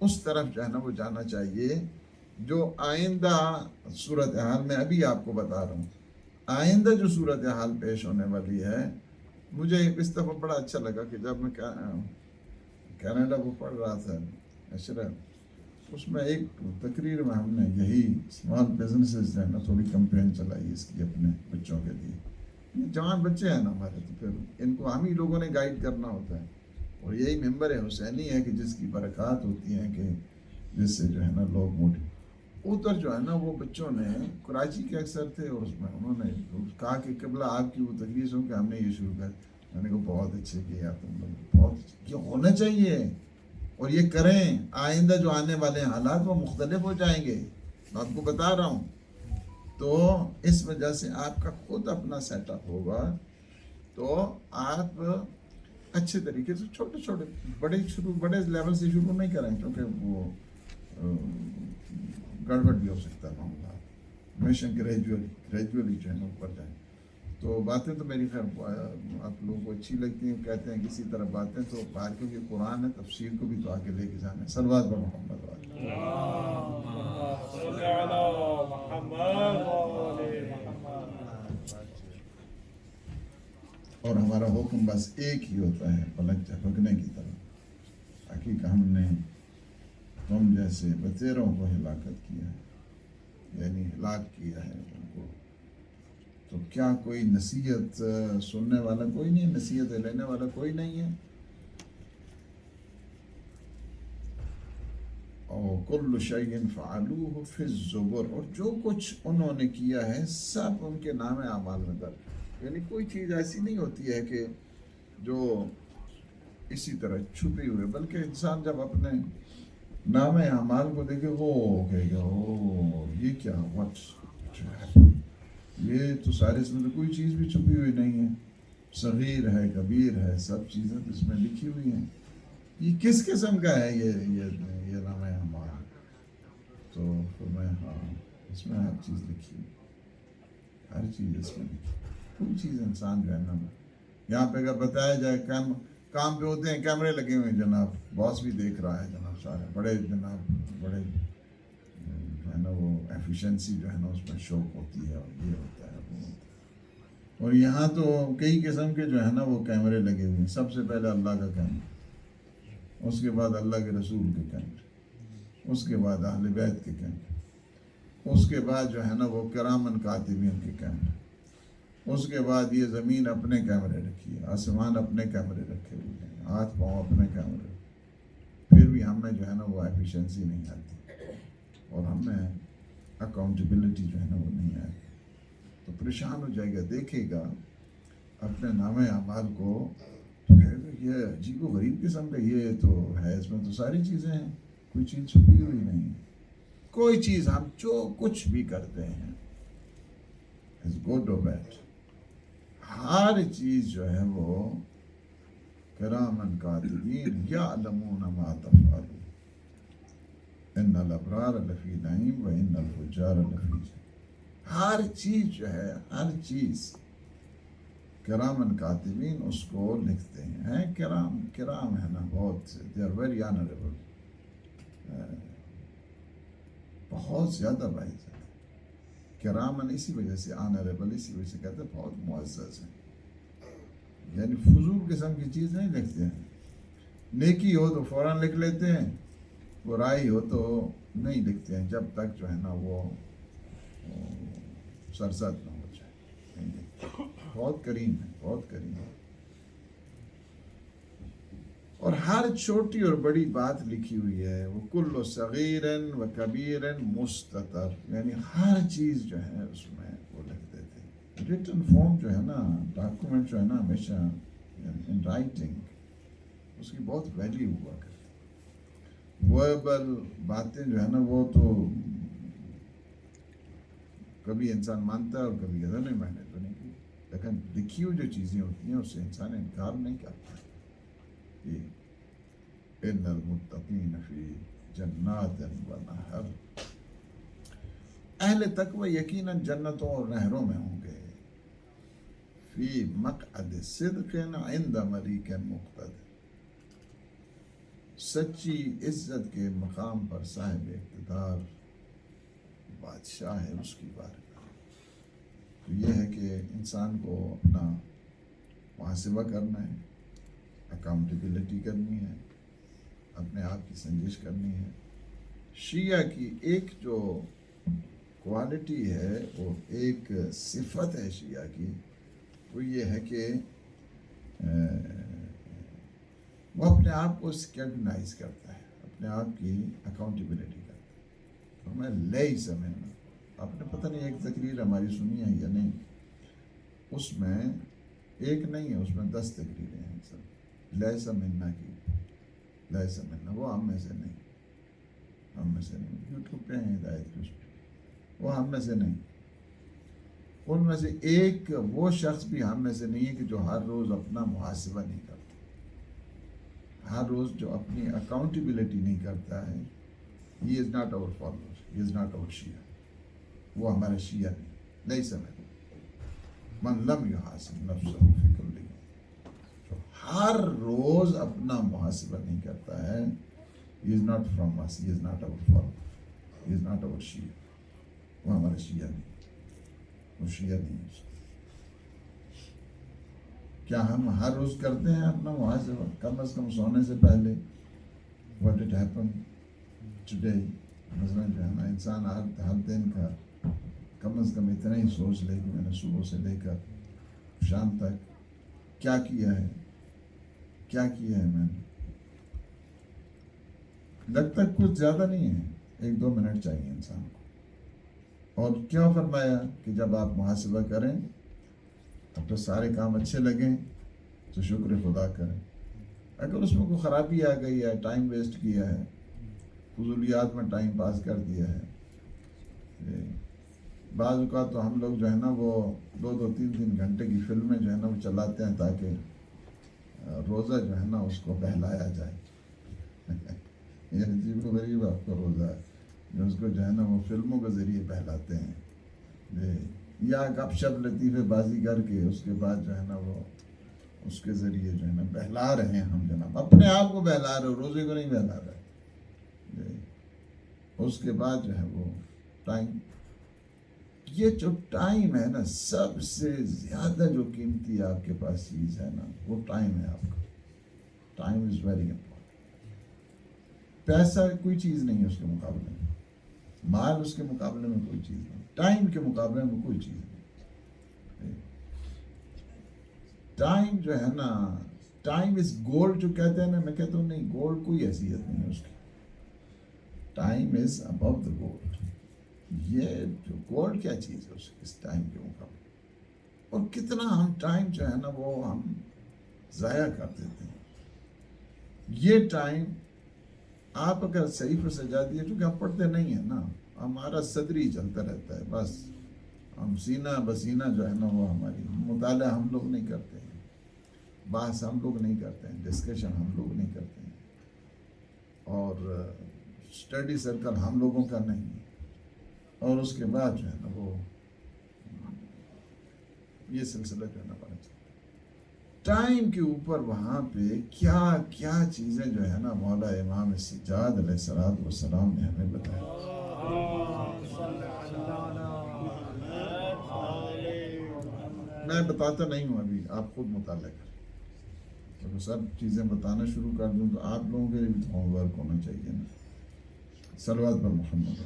اس طرف جو ہے نا وہ جانا چاہیے جو آئندہ صورتحال میں ابھی آپ کو بتا رہا ہوں، آئندہ جو صورتحال پیش ہونے والی ہے، مجھے اس دفعہ بڑا اچھا لگا کہ جب میں کینیڈا کو پڑھ رہا تھا اشرف، اس میں ایک تقریر میں ہم نے یہی اسمال بزنسز جو ہے نا تھوڑی کمپین چلائی اس کی اپنے بچوں کے لیے، یہ جوان بچے ہیں نا ہمارے، تو پھر ان کو ہم ہی لوگوں نے گائیڈ کرنا ہوتا ہے، اور یہی ممبر حسینی ہے کہ جس کی برکات ہوتی ہیں کہ جس سے جو ہے نا لوگ ادھر جو ہے نا وہ بچوں نے کراچی کے اکثر تھے، اور اس میں انہوں نے کہا کہ قبلہ آپ کی وہ تقریر سن کے ہم نے یہ شروع کر، میں نے کہا بہت اچھے کیا تم لوگ، بہت یہ ہونا چاہیے، اور یہ کریں، آئندہ جو آنے والے حالات وہ مختلف ہو جائیں گے، میں آپ کو بتا رہا ہوں، تو اس وجہ سے آپ کا خود اپنا سیٹ اپ ہوگا، تو آپ اچھے طریقے سے چھوٹے چھوٹے بڑے لیول سے شروع نہیں کریں، کیونکہ وہ گڑبڑ بھی ہو سکتا ہے معاملہ، ہمیشہ گریجولی جو ہے نا اوپر جائیں، تو باتیں تو میری خیر آپ لوگوں کو اچھی لگتی ہیں، کہتے ہیں کسی طرح باتیں تو باہر، کیونکہ قرآن ہے، تفسیر کو بھی تو آگے لے کے جانا ہے، صلوات بر محمد اور ہمارا حکم بس ایک ہی ہوتا ہے، پلک جھپکنے کی طرف، حقیقت ہم نے تم جیسے بتیروں کو ہلاکت کیا ہے، یعنی ہلاک کیا ہے ان کو، تو کیا کوئی نصیحت سننے والا کوئی نہیں ہے، نصیحت لینے والا کوئی نہیں ہے، اور کل شیء فعلوہ فی الزبر، اور جو کچھ انہوں نے کیا ہے سب ان کے نام اعمال میں درج، یعنی کوئی چیز ایسی نہیں ہوتی ہے کہ جو اسی طرح چھپی ہوئی، بلکہ انسان جب اپنے نام اعمال کو دیکھے وہ کہے گا او یہ کیا وٹ، یہ تو سارے اس میں تو کوئی چیز بھی چھپی ہوئی نہیں ہے، صغیر ہے کبیر ہے سب چیزیں اس میں لکھی ہوئی ہیں، یہ کس قسم کا ہے یہ نام اعمال، تو میں ہاں اس میں ہر چیز لکھی ہوئی، ہر چیز اس میں لکھی، کوئی چیز انسان جو ہے نا، یہاں پہ اگر بتایا جائے کام پہ ہوتے ہیں کیمرے لگے ہوئے ہیں جناب، باس بھی دیکھ رہا ہے جناب، سارے بڑے جناب بڑے جو ہے نا وہ ایفیشنسی جو ہے نا اس میں شوق ہوتی ہے، اور یہ ہوتا ہے وہ ہوتا ہے، اور یہاں تو کئی قسم کے جو ہے نا وہ کیمرے لگے ہوئے ہیں، سب سے پہلے اللہ کا کیمرہ، اس کے بعد اللہ کے رسول کے کیمرے، اس کے بعد اہل بیت کے کیمرے، اس کے بعد جو ہے نا وہ کرامن کاتبین کے کیمرے، اس کے بعد یہ زمین اپنے کیمرے رکھی ہے، آسمان اپنے کیمرے رکھے ہوئے ہیں، ہاتھ پاؤں اپنے کیمرے، پھر بھی ہمیں جو ہے نا وہ ایفیشنسی نہیں آتی، اور ہمیں اکاؤنٹیبلٹی جو ہے نا وہ نہیں آتی، تو پریشان ہو جائے گا، دیکھے گا اپنے نام اعمال کو، تو کہے گا یہ عجیب و غریب قسم کا، یہ تو ہے، اس میں تو ساری چیزیں ہیں، کوئی چیز چھپی ہوئی نہیں، کوئی چیز ہم جو کچھ بھی کرتے ہیں از گڈ اور بیڈ، ہر چیز جو ہے وہ کرامن کاتبین یعلمون ما تفعلون ان الابرار لفی نعیم و ان الفجار لفی جحیم، ہر چیز جو ہے، ہر چیز کرامن کاتبین اس کو لکھتے ہیں، کرام ہے نا بہت، they are very honorable، بہت زیادہ باعزت ہے. کرامن اسی وجہ سے آنریبل اسی وجہ سے کہتے ہیں بہت معزز ہیں. یعنی فضول قسم کی چیز نہیں لکھتے ہیں. نیکی ہو تو فوراً لکھ لیتے ہیں, برائی ہو تو نہیں لکھتے ہیں, جب تک جو ہے نا وہ سرزد نہ ہو جائے نہیں لکھتے. بہت کریم ہے, بہت کریم ہے. اور ہر چھوٹی اور بڑی بات لکھی ہوئی ہے. وہ کل صغیرن و کبیرن مستتر, یعنی ہر چیز جو ہے اس میں وہ لکھ دیتے ہیں. ریٹن فارم جو ہے نا, ڈاکومنٹ جو ہے نا, ہمیشہ ان رائٹنگ اس کی بہت ویلیو ہوا کرتی. وربل باتیں جو ہے نا وہ تو کبھی انسان مانتا ہے اور کبھی کہتا نہیں, میں نے تو نہیں کی. لیکن لکھی ہوئی جو چیزیں ہوتی ہیں اس سے انسان انکار نہیں کرتا. ان المتقین فی جنات و نہر, اہل تقوی یقیناً جنتوں اور نہروں میں ہوں گے. فی مقعد صدق عند ملیک مقتدر, سچی عزت کے مقام پر صاحب اقتدار بادشاہ ہے اس کی بارگاہ. تو یہ ہے کہ انسان کو اپنا محاسبہ کرنا ہے, اکاؤنٹیبلٹی کرنی ہے, اپنے آپ کی سنجش کرنی ہے. شیعہ کی ایک جو کوالٹی ہے, وہ ایک صفت ہے شیعہ کی, وہ یہ ہے کہ وہ اپنے آپ کو اسکیٹنائز کرتا ہے, اپنے آپ کی اکاؤنٹیبلٹی کرتا ہے. ہمیں لے سمجھنا, آپ نے پتہ نہیں ایک تقریر ہماری سنی ہے یا نہیں, اس میں ایک نہیں ہے, اس میں 10 تقریریں ہیں. سب لے سمجھنا کی, لے سمجھنا, وہ ہم میں سے نہیں, ہم میں سے نہیں. یوٹیوب پہ ہیں ہدایت کے, اس پہ وہ ہم میں سے نہیں. ان میں سے ایک وہ شخص بھی ہم میں سے نہیں ہے کہ جو ہر روز اپنا محاسبہ نہیں کرتا, ہر روز جو اپنی اکاؤنٹیبلٹی نہیں کرتا ہے. He is not our follower, he is not our Shia. وہ ہمارا شیعہ نہیں. نہیں سمجھ من لم یحاسب نفسہ فی کل یوم, جو ہر روز اپنا محاسبہ نہیں کرتا ہے, he is not from us, he is not our follower, he is not our Shia. وہ ہمارا شیعہ نہیں, وہ شیعہ نہیں ہے. کیا ہم ہر روز کرتے ہیں اپنا محاسبہ, کم از کم سونے سے پہلے؟ what did happen today, مثلا جو ہے نا, انسان ہر دن کا کم از کم اتنا ہی سوچ لے کہ میں نے صبح سے لے کر شام تک کیا کیا ہے, کیا کیا ہے میں نے. لگتا کچھ زیادہ نہیں ہے, 1-2 منٹ چاہیے انسان کو. اور کیوں فرمایا کہ جب آپ محاسبہ کریں, اب تو سارے کام اچھے لگیں تو شکر خدا کریں. اگر اس میں کوئی خرابی آ گئی ہے, ٹائم ویسٹ کیا ہے, فضولیات میں ٹائم پاس کر دیا ہے. بعض اوقات تو ہم لوگ جو ہے نا وہ 2-3 گھنٹے کی فلمیں جو ہے نا وہ چلاتے ہیں تاکہ روزہ جو ہے نا اس کو بہلایا جائے. یہ عجیب و غریب آپ کا روزہ ہے جو اس کو جو ہے نا وہ فلموں کے ذریعے بہلاتے ہیں, یا گپ شپ لطیفے بازی کر کے اس کے بعد جو ہے نا وہ اس کے ذریعے جو ہے نا بہلا رہے ہیں. ہم جناب اپنے آپ کو بہلا رہے, روزے کو نہیں بہلا رہے. اس کے بعد جو ہے وہ ٹائم, یہ جو ٹائم ہے نا, سب سے زیادہ جو قیمتی آپ کے پاس چیز ہے نا, وہ ٹائم ہے آپ کا. Time is very important. پیسہ کوئی چیز نہیں ہے اس کے مقابلے میں, مال اس کے مقابلے میں کوئی چیز نہیں, ٹائم کے مقابلے میں کوئی چیز نہیں. ٹائم جو ہے نا, ٹائم از گولڈ جو کہتے ہیں نا, میں کہتا ہوں نہیں, گولڈ کوئی حیثیت نہیں ہے اس کی. Time is above the gold. یہ جو گولڈ کیا چیز ہے اس ٹائم کے مقابلے. اور کتنا ہم ٹائم جو ہے نا وہ ہم ضائع کر دیتے ہیں. یہ ٹائم آپ اگر صحیح پر سجا دیے, کیونکہ ہم پڑھتے نہیں ہیں نا, ہمارا صدری چلتا رہتا ہے بس, ہم سینہ بسینہ جو ہے نا وہ ہماری, مطالعہ ہم لوگ نہیں کرتے ہیں, بحث ہم لوگ نہیں کرتے ہیں, ڈسکشن ہم لوگ نہیں کرتے ہیں, اور اسٹڈی سرکل ہم لوگوں کا نہیں ہے. اور اس کے بعد جو ہے نا وہ یہ سلسلہ جو ہے نا بڑا چلتا ہے. ٹائم کے اوپر وہاں پہ کیا کیا چیزیں جو ہے نا مولا امام سجاد علیہ السلام نے ہمیں بتایا. میں بتاتا نہیں ہوں ابھی، آپ خود مطالعہ کریں. اگر سب چیزیں بتانا شروع کر دوں تو آپ لوگوں کے لیے بھی ہوم ورک ہونا چاہیے نا. صلوات پر محمد.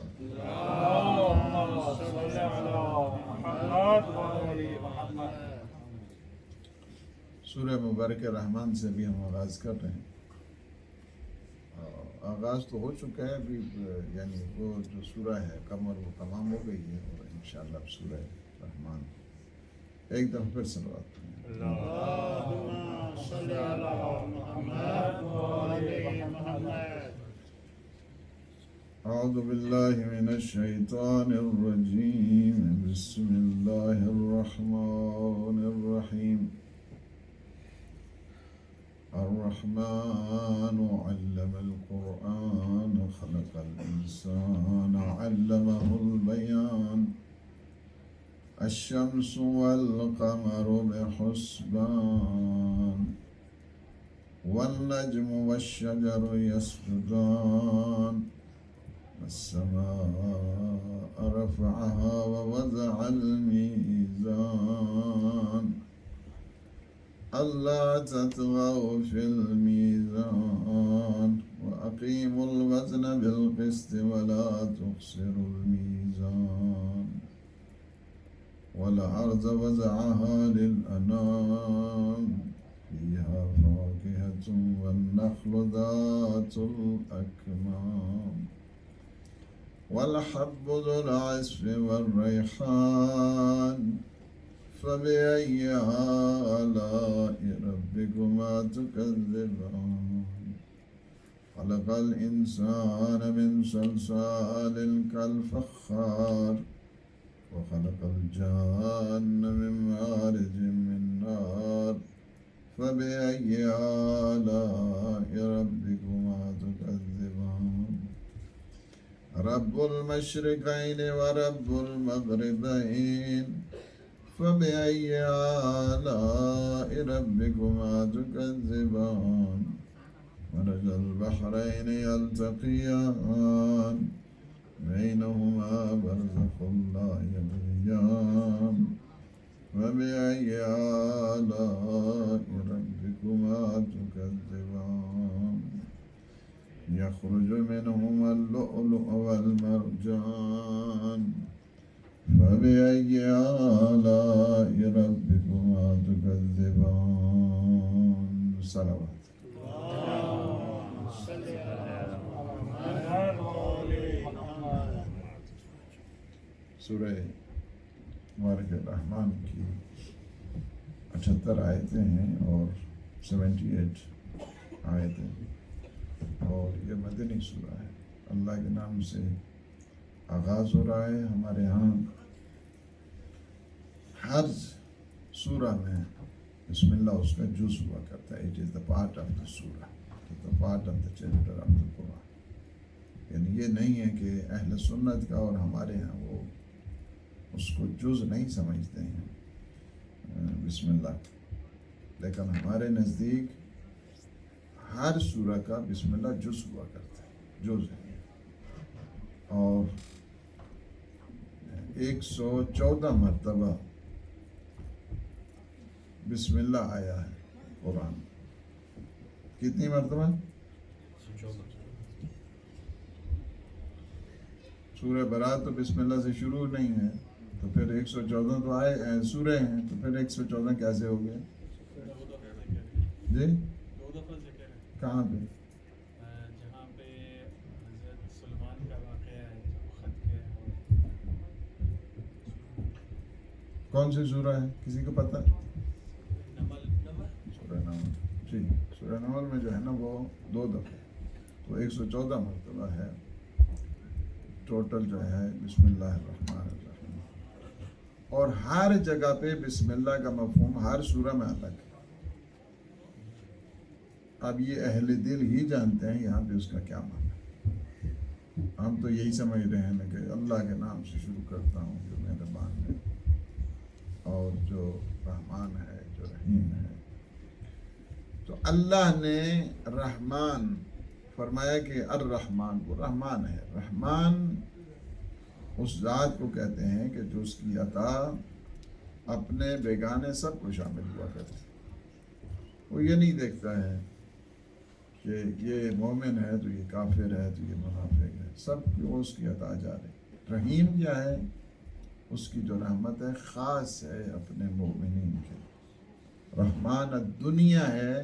سورہ مبارک رحمان سے بھی ہم آغاز کر رہے ہیں. آغاز تو ہو چکا ہے ابھی، یعنی وہ جو سورہ ہے قمر وہ تمام ہو گئی ہے، اور انشاءاللہ اب سورہ رحمان. ایک دفعہ پھر صلوات پڑھیں. اعوذ باللہ من الشیطان الرجیم، بسم اللہ الرحمن الرحیم. الرحمن علم القرآن خلق الإنسان علمه البيان. الشمس والقمر بحسبان والنجم والشجر يسجدان. السماء رفعها ووضع الميزان ألا تطغوا في الميزان وأقيموا الوزن بالقسط ولا تخسروا الميزان. والأرض وضعها للأنام فيها فاكهة والنخل ذات الأكمام والحب ذو العصف والريحان. فبأي آلاء ربكما تكذبان. خلق الإنسان من صلصال كالفخار وخلق الجان من مارج من نار. فبأي آلاء ربكما تكذبان. رب المشرقين ورب المغربين. فبأي آلاء ربكما تكذبان. مرج البحرين يلتقيان بينهما برزخ لا يبغيان. فبأي آلاء ربكما تكذبان. يخرج منهما اللؤلؤ والمرجان. فبأي آلاء ربكما تكذبان. صلوات. سورہ مبارک رحمان کی 78 آیتیں ہیں اور 78 آیتیں، اور یہ مدنی سورہ ہے. اللہ کے نام سے آغاز ہو رہا ہے. ہمارے ہاں ہر سورہ میں بسم اللہ اس کا جز ہوا کرتا ہے. It is the part of the surah, the part of the chapter of the Quran. یعنی یہ نہیں ہے کہ اہل سنت کا اور ہمارے ہاں وہ اس کو جز نہیں سمجھتے ہیں بسم اللہ، لیکن ہمارے نزدیک ہر سورہ کا بسم اللہ جز ہوا کرتا ہے، جز ہے. اور 114 مرتبہ بسم اللہ آیا ہے قرآن. کتنی مرتبہ؟ سورہ برات تو بسم اللہ سے شروع نہیں ہے، تو پھر 114 تو آئے سورہ ہیں، تو پھر 114 کیسے ہو گئے؟ جی کہاں پہ؟ جہاں پہ حضرت سلمان کا واقعہ ہے، خط کے. کون سی سورہ ہے کسی کو پتہ؟ سورہ نمل. جی سورہ نمل میں جو ہے نا وہ 2 دفعہ، تو 114 مرتبہ ہے ٹوٹل جو ہے بسم اللہ الرحمن الرحیم. اور ہر جگہ پہ بسم اللہ کا مفہوم ہر سورہ میں الگ ہے. اب یہ اہل دل ہی جانتے ہیں یہاں پہ اس کا کیا معنی ہے. ہم تو یہی سمجھ رہے ہیں کہ اللہ کے نام سے شروع کرتا ہوں جو مہربان ہے اور جو رحمان ہے، جو رحیم ہے. تو اللہ نے رحمان فرمایا کہ الرحمان، وہ رحمان ہے. رحمان اس ذات کو کہتے ہیں کہ جو اس کی عطا اپنے بیگانے سب کو شامل ہوا کرتی. وہ یہ نہیں دیکھتا ہے کہ یہ مومن ہے تو یہ کافر ہے تو یہ منافق ہے، سب کو اس کی عطا جا رہی. رحیم کیا ہے؟ اس کی جو رحمت ہے خاص ہے اپنے مومنین کے. رحمان الدنیا ہے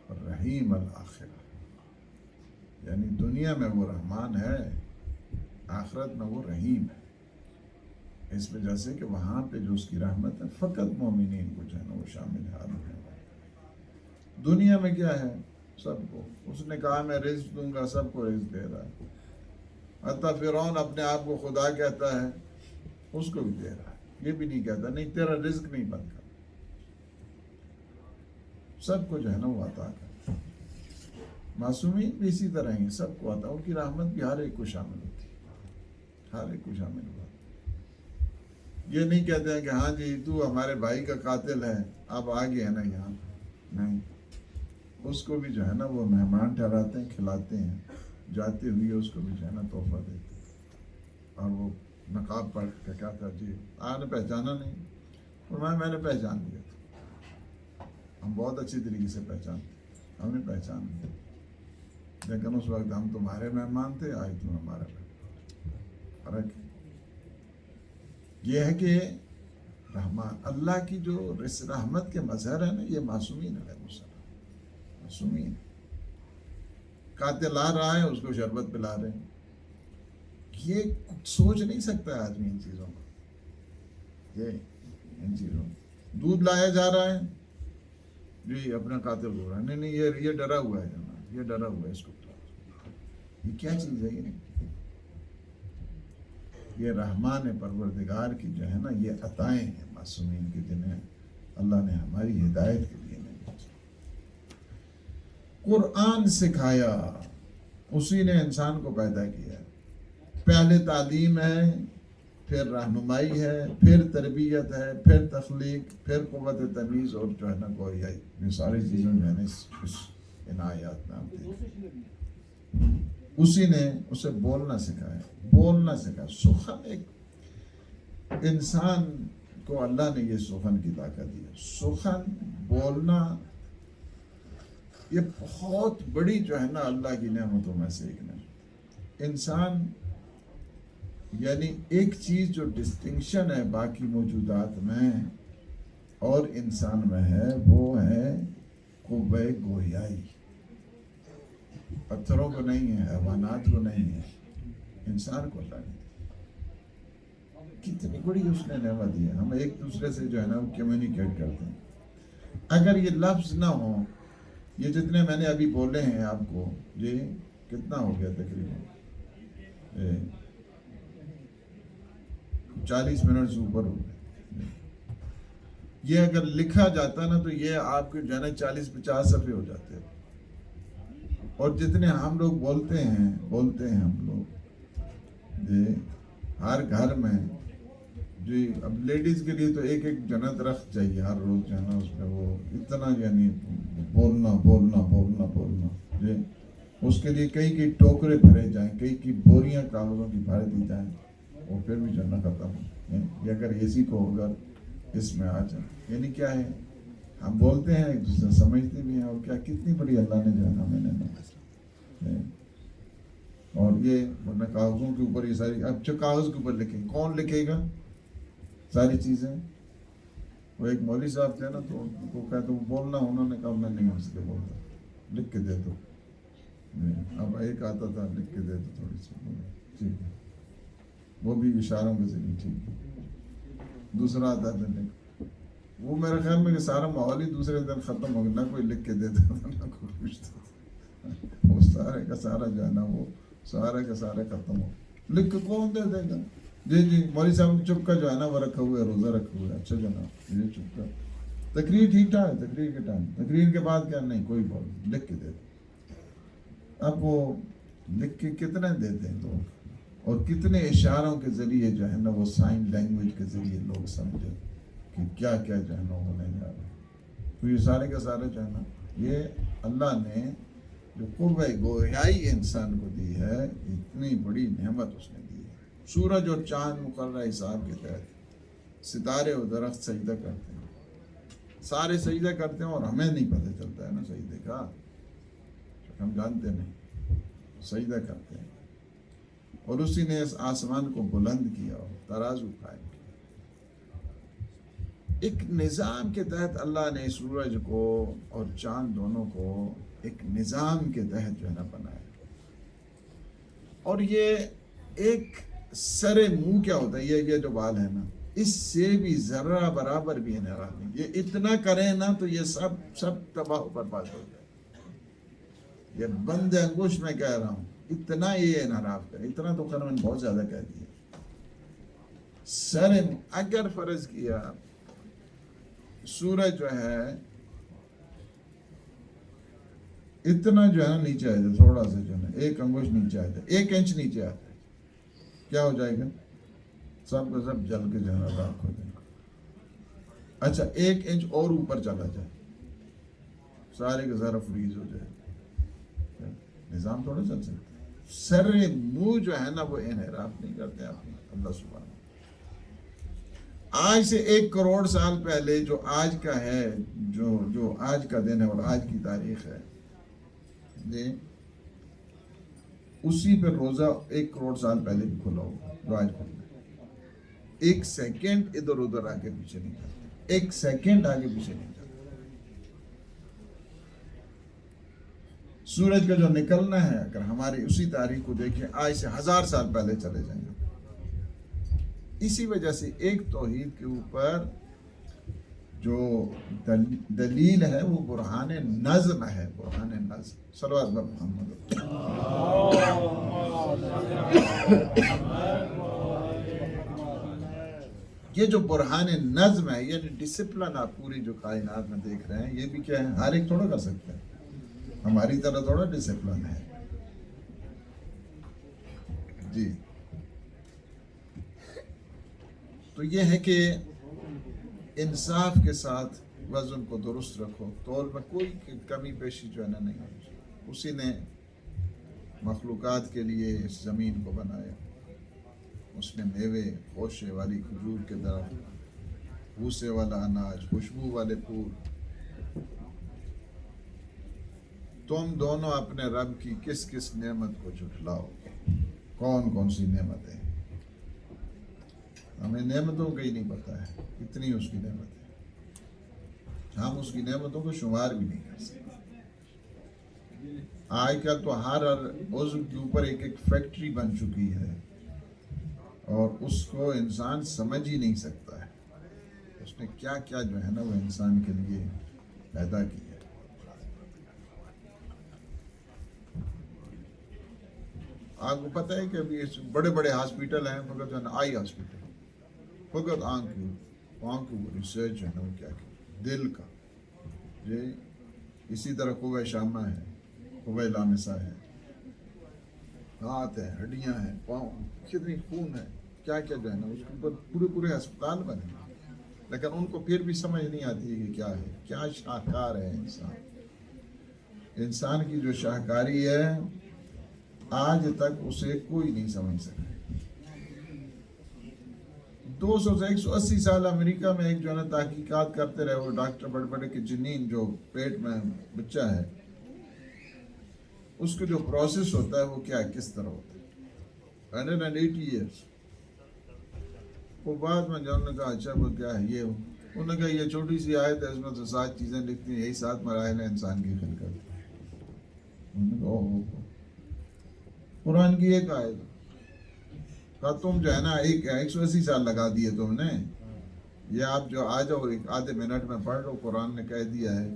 اور رحیم الآخرہ، یعنی دنیا میں وہ رحمان ہے، آخرت میں وہ رحیم ہے. اس وجہ سے کہ وہاں پہ جو اس کی رحمت ہے فقط مومنین کو جو ہے نا وہ شامل حال ہے. دنیا میں کیا ہے؟ سب کو. اس نے کہا میں رزق دوں گا، سب کو رزق دے رہا ہے. حتیٰ فرعون اپنے آپ کو خدا کہتا ہے، اس کو بھی دے رہا ہے. یہ بھی نہیں کہتا نہیں تیرا رزق نہیں بند کر. سب کو جو ہے نا وہ عطا کرتا. معصومین بھی اسی طرح ہیں، سب کو عطا. ان کی رحمت بھی ہر ایک کو شامل ہوتی ہے، ہر ایک کو شامل ہوتی. یہ نہیں کہتے ہیں کہ ہاں جی تو ہمارے بھائی کا قاتل ہے اب آ گیا نا یہاں. نہیں، اس کو بھی جو ہے نا وہ مہمان ٹھہراتے ہیں، کھلاتے ہیں. جاتے ہوئے اس کو بھی جو ہے نا تحفہ دیتے ہیں. اور وہ نقاب پڑھ کے کیا تھا جی آپ نے پہچانا نہیں؟ اور میں نے پہچان لیا تھا. ہم بہت اچھی طریقے سے پہچانتے، ہم نے پہچان لیا، لیکن اس وقت ہم تمہارے مہمان تھے، آج تم ہمارا مہمان. فرق یہ ہے کہ رحمان اللہ کی جو رحمت کے مظہر ہے نا یہ معصومین علیہ السلام. معصومین قاتل آ رہا ہے اس کو شربت پلا رہے ہیں. یہ سوچ نہیں سکتا آدمی ان چیزوں کو. یہ ان چیزوں کو دودھ لایا جا رہا ہے جی اپنا قاتل ہو رہا ہے. نہیں یہ ڈرا ہوا ہے جناب، یہ ڈرا ہوا ہے، اس کو یہ کیا چیز ہے؟ یہ رحمان پروردگار کی جو ہے نا یہ عطائیں ہیں معصومین کی، جنہیں اللہ نے ہماری ہدایت کے لیے نہیں بھیجا. قرآن سکھایا، اسی نے انسان کو پیدا کیا. پہلے تعلیم ہے، پھر رہنمائی ہے، پھر تربیت ہے، پھر تخلیق، پھر قوت تمیز اور جو ہے نا گویائی. یہ ساری چیزیں جو ہے نا ان آیات میں آتی ہیں. اسی نے اسے بولنا سکھایا، بولنا سکھایا. سخن ایک انسان کو اللہ نے یہ سخن کی طاقت دی ہے. سخن بولنا یہ بہت بڑی جو ہے نا اللہ کی نعمتوں میں سے ایک نعمت. انسان یعنی ایک چیز جو ڈسٹنکشن ہے باقی موجودات میں اور انسان میں ہے وہ ہے قوہ گویائی. پتھروں کو نہیں ہے، حیوانات کو نہیں ہے، انسان کو اللہ نے. کتنی بڑی اس نے نعمت دی ہے. ہم ایک دوسرے سے جو ہے نا کمیونیکیٹ کرتے ہیں. اگر یہ لفظ نہ ہو، یہ جتنے میں نے ابھی بولے ہیں آپ کو، جی کتنا ہو گیا تقریباً 40 منٹ سے اوپر ہو گئے. یہ اگر لکھا جاتا نا تو یہ آپ کے جو ہے نا 40-50 صفحے ہو جاتے ہیں. اور جتنے ہم لوگ بولتے ہیں ہم لوگ جی ہر گھر میں جی. اب لیڈیز کے لیے تو ایک جنت رخت چاہیے ہر روز جو ہے نا اس میں وہ اتنا یعنی بولنا جی. اس کے لیے کئی ٹوکرے بھرے جائیں، کئی بوریاں کاغذوں کی بھر دی جائیں، وہ پھر بھی جنت ختم ہو. یہ اگر اسی کو اگر اس میں آ جائے یعنی کیا ہے، ہم بولتے ہیں ایک دوسرے سمجھتے بھی ہیں. اور کیا کتنی بڑی اللہ نے جو ہے نا ہمیں نے. اور یہ ورنہ کاغذوں کے اوپر یہ ساری، اب جو کاغذ کے اوپر لکھیں کون لکھے گا ساری چیزیں؟ وہ ایک مولوی صاحب تھے نا تو وہ کہتے وہ بولنا، انہوں نے کہا میں نہیں ہو سکے بولنا، لکھ کے دے دو. اب ایک آتا تھا لکھ کے دے دو تھوڑی سی، ٹھیک ہے، وہ بھی اشاروں کے ذریعے ٹھیک ہے. دوسرا آتا تھا لکھ، وہ میرے خیال میں کہ سارا ماحول ہی دوسرے دن ختم ہو گیا، نہ کوئی لکھ کے دیتا تھا نہ کوئی پوچھتا تھا. وہ سارے کا سارا جو ہے نا وہ سارے کے سارے ختم ہو. لکھ کے کون دے دے گا؟ جی مولوی صاحب چپ کا جو ہے نا وہ رکھا ہوا ہے، روزہ رکھا ہوا ہے. اچھا جناب یہ چپ کا تقریر ٹھیک ٹھاک ہے، تقریر کے ٹائم، تقریر کے بعد کیا نہیں کوئی بول لکھ کے دے دے. اب وہ لکھ کے کتنے دیتے ہیں لوگ، اور کتنے اشاروں کے ذریعے جو ہے نا وہ سائن لینگویج کے ذریعے لوگ سمجھے کہ کیا کیا جو ہے نا ہونے جا رہا ہے. تو یہ سارے کا سارے جو ہے نا یہ اللہ نے جو قوہ گویائی انسان کو دی ہے، اتنی بڑی نعمت اس نے دی ہے. سورج اور چاند مقررہ حساب کے تحت، ستارے اور درخت سجدہ کرتے ہیں، سارے سجدہ کرتے ہیں، اور ہمیں نہیں پتہ چلتا ہے نا سجدے کا، ہم جانتے نہیں، سجدہ کرتے ہیں۔ اور اسی نے اس آسمان کو بلند کیا اور ترازو قائم کیا۔ ایک نظام کے تحت اللہ نے سورج کو اور چاند دونوں کو ایک نظام کے تحت جو ہے نا بنایا، اور یہ ایک سر منہ کیا ہوتا ہے، یہ جو بال ہے نا، اس سے بھی ذرہ برابر بھی انحراف نہیں، یہ اتنا کریں نا تو یہ سب تباہ و برباد ہو جائے۔ یہ بند انگوش میں کہہ رہا ہوں، اتنا یہ انحراف کرے، اتنا تو خیر میں نے بہت زیادہ کہہ دیا۔ سر اگر فرض کیا سورج جو ہے اتنا جو ہے نا نیچے آئے، تھوڑا سا جو ہے نا 1 انگوش نیچے آئے، 1 انچ نیچے آتا ہے، کیا ہو جائے گا؟ سب کا سب جل کے جو ہے نا راکھ ہو جائے گا۔ اچھا 1 انچ اور اوپر چلا جائے، سارے کا سارا فریز ہو جائے، نظام تھوڑا چل سکتا ہے۔ سر منہ جو ہے نا وہ انحراف نہیں کرتے آپ اللہ سبحانہ۔ آج سے 1 کروڑ سال پہلے جو آج کا ہے، جو آج کا دن ہے اور آج کی تاریخ ہے جی، اسی پہ روزہ 1 کروڑ سال پہلے بھی کھلا ہوگا جو آج کھلا ہے۔ 1 سیکنڈ ادھر ادھر آگے پیچھے نہیں جاتا، 1 سیکنڈ آگے پیچھے نہیں جاتا۔ سورج کا جو نکلنا ہے، اگر ہماری اسی تاریخ کو دیکھیں، آج سے 1000 سال پہلے چلے جائیں گے۔ اسی وجہ سے ایک توحید کے اوپر جو دلیل ہے وہ برہان نظم ہے، برہان نظم۔ صلوات بر محمد۔ یہ جو برہان نظم ہے، یعنی ڈسپلن آپ پوری جو کائنات میں دیکھ رہے ہیں، یہ بھی کیا ہے، ہر ایک تھوڑا کر سکتا ہے، ہماری طرح تھوڑا ڈسپلن ہے جی۔ تو یہ ہے کہ انصاف کے ساتھ وزن کو درست رکھو، تول میں کوئی کمی بیشی جو ہے نا نہیں ہونی چاہیے۔ اسی نے مخلوقات کے لیے اس زمین کو بنایا، اس نے میوے، خوشے والی کھجور کے درخت، بھوسے والا اناج، خوشبو والے پھول۔ تم دونوں اپنے رب کی کس کس نعمت کو جھٹلاؤ، کون کون سی نعمتیں؟ ہمیں نعمتوں کا ہی نہیں پتا ہے، اتنی اس کی نعمت ہے، ہم اس کی نعمتوں کو شمار بھی نہیں کر سکتے۔ آج کل تو ہر عضو کے اوپر ایک فیکٹری بن چکی ہے، اور اس کو انسان سمجھ ہی نہیں سکتا ہے اس نے کیا کیا جو ہے نا وہ انسان کے لیے پیدا کی ہے۔ آپ کو پتہ ہے کہ ابھی بڑے بڑے ہاسپیٹل ہیں، مگر جو ہے نا آئی ہاسپیٹل، فقط آنکھ کی ریسرچ ہے نا وہ کیا دل کا جی، اسی طرح قوہ شامہ ہے، قوہ لامسہ ہے، ہاتھ ہے، ہڈیاں ہیں، پاؤں، کتنی خون ہے، کیا کیا جو ہے نا اس کے اوپر پورے ہسپتال بنے، لیکن ان کو پھر بھی سمجھ نہیں آتی ہے کہ کیا ہے، کیا شاہکار ہے انسان کی جو شاہکاری ہے، آج تک اسے کوئی نہیں سمجھ سکا۔ 200 سے 180 سال امریکہ میں ایک جو ہے نا تحقیقات کرتے رہے وہ ڈاکٹر بڑے بڑے کہ جنین جو پیٹ میں بچہ ہے اس کا جو پروسیس ہوتا ہے وہ کیا ہے، کس طرح ہوتا ہے، 180 ایئرس۔ وہ بعد میں جاننے نے کہا اچھا وہ کیا ہے یہ، انہوں نے کہا یہ چھوٹی سی آیت ہے، اس میں تو 7 چیزیں لکھتی ہیں، یہی 7 مراحل ہیں انسان کی خلقت۔ انہوں نے کہا قرآن کی ایک آیت، کہا تم جو ہے نا 180 سال لگا دیے تم نے، یہ آپ جو آ جاؤ ایک آدھے منٹ میں پڑھ لو، قرآن نے کہہ دیا ہے،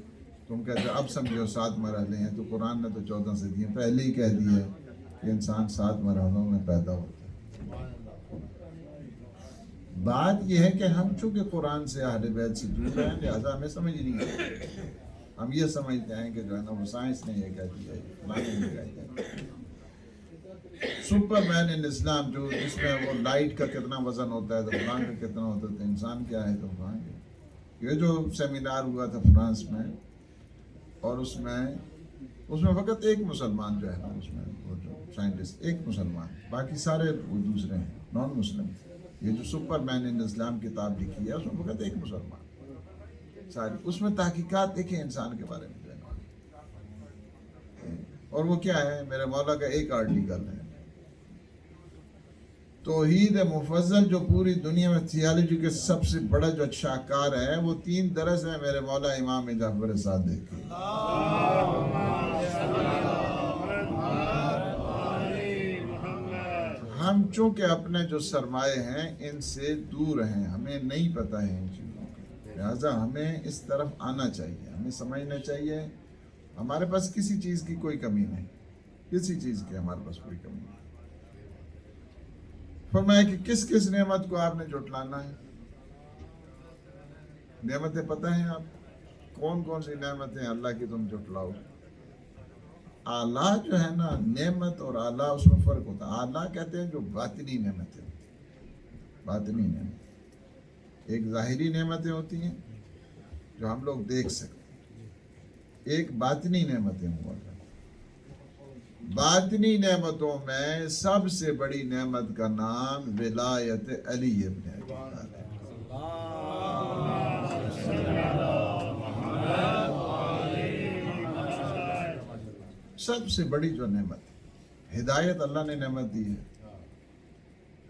تم کہتے ہو اب سمجھو 7 مرحلے ہیں، تو قرآن نے تو 14 سے دیے، پہلے ہی کہہ دیا ہے کہ انسان 7 مرحلوں میں پیدا ہوتا ہے۔ بات یہ ہے کہ ہم چونکہ قرآن سے اہل بیت سے دور ہیں، لہٰذا ہمیں سمجھ نہیں آتی، ہم یہ سمجھتے ہیں کہ جو ہے نا وہ سائنس نے یہ کہہ دیا ہے، فلاں نے یہ کہہ دیا ہے۔ سپر مین ان اسلام جو جس میں وہ لائٹ کا کتنا وزن ہوتا ہے تو فلاں کا کتنا ہوتا ہے، تو انسان کیا ہے تو فلاں کے۔ یہ جو سیمینار ہوا تھا فرانس میں، اور اس میں فقط ایک مسلمان جو ہے نا اس میں وہ جو سائنٹسٹ، ایک مسلمان، باقی سارے وہ دوسرے ہیں۔ نان مسلم. یہ جو سپر مین ان اسلام کتاب لکھی ہے اس میں فقط ایک مسلمان ساری، اس میں تحقیقات دیکھیں انسان کے بارے میں جو ہے نا. اور وہ کیا ہے؟ میرے مولا کا ایک آرٹیکل ہے. توحید مفضل جو پوری دنیا میں تھیالوجی کے سب سے بڑا جو شاہکار ہے، وہ 3 درس ہے میرے مولا امام جعفر صادق کے. ہم چونکہ اپنے جو سرمایے ہیں ان سے دور ہیں، ہمیں نہیں پتہ ہے ان چیزوں کا، لہٰذا ہمیں اس طرف آنا چاہیے، ہمیں سمجھنا چاہیے ہمارے پاس کسی چیز کی کوئی کمی نہیں، کسی چیز کی ہمارے پاس کوئی کمی نہیں. فرمایا کہ کس کس نعمت کو آپ نے جھٹلانا ہے. نعمتیں پتہ ہیں آپ کون کون سی نعمتیں اللہ کی تم جھٹلاؤ. اعلیٰ جو ہے نا نعمت اور اعلیٰ اس میں فرق ہوتا ہے. اعلیٰ کہتے ہیں جو باطنی نعمتیں، باطنی نعمت. ایک ظاہری نعمتیں ہوتی ہیں جو ہم لوگ دیکھ سکتے ہیں، ایک باطنی نعمتیں ہوا کرتی. باطنی نعمتوں میں سب سے بڑی نعمت کا نام ولایت علی ابن ابی طالب. سب سے بڑی جو نعمت ہے. ہدایت اللہ نے نعمت دی ہے،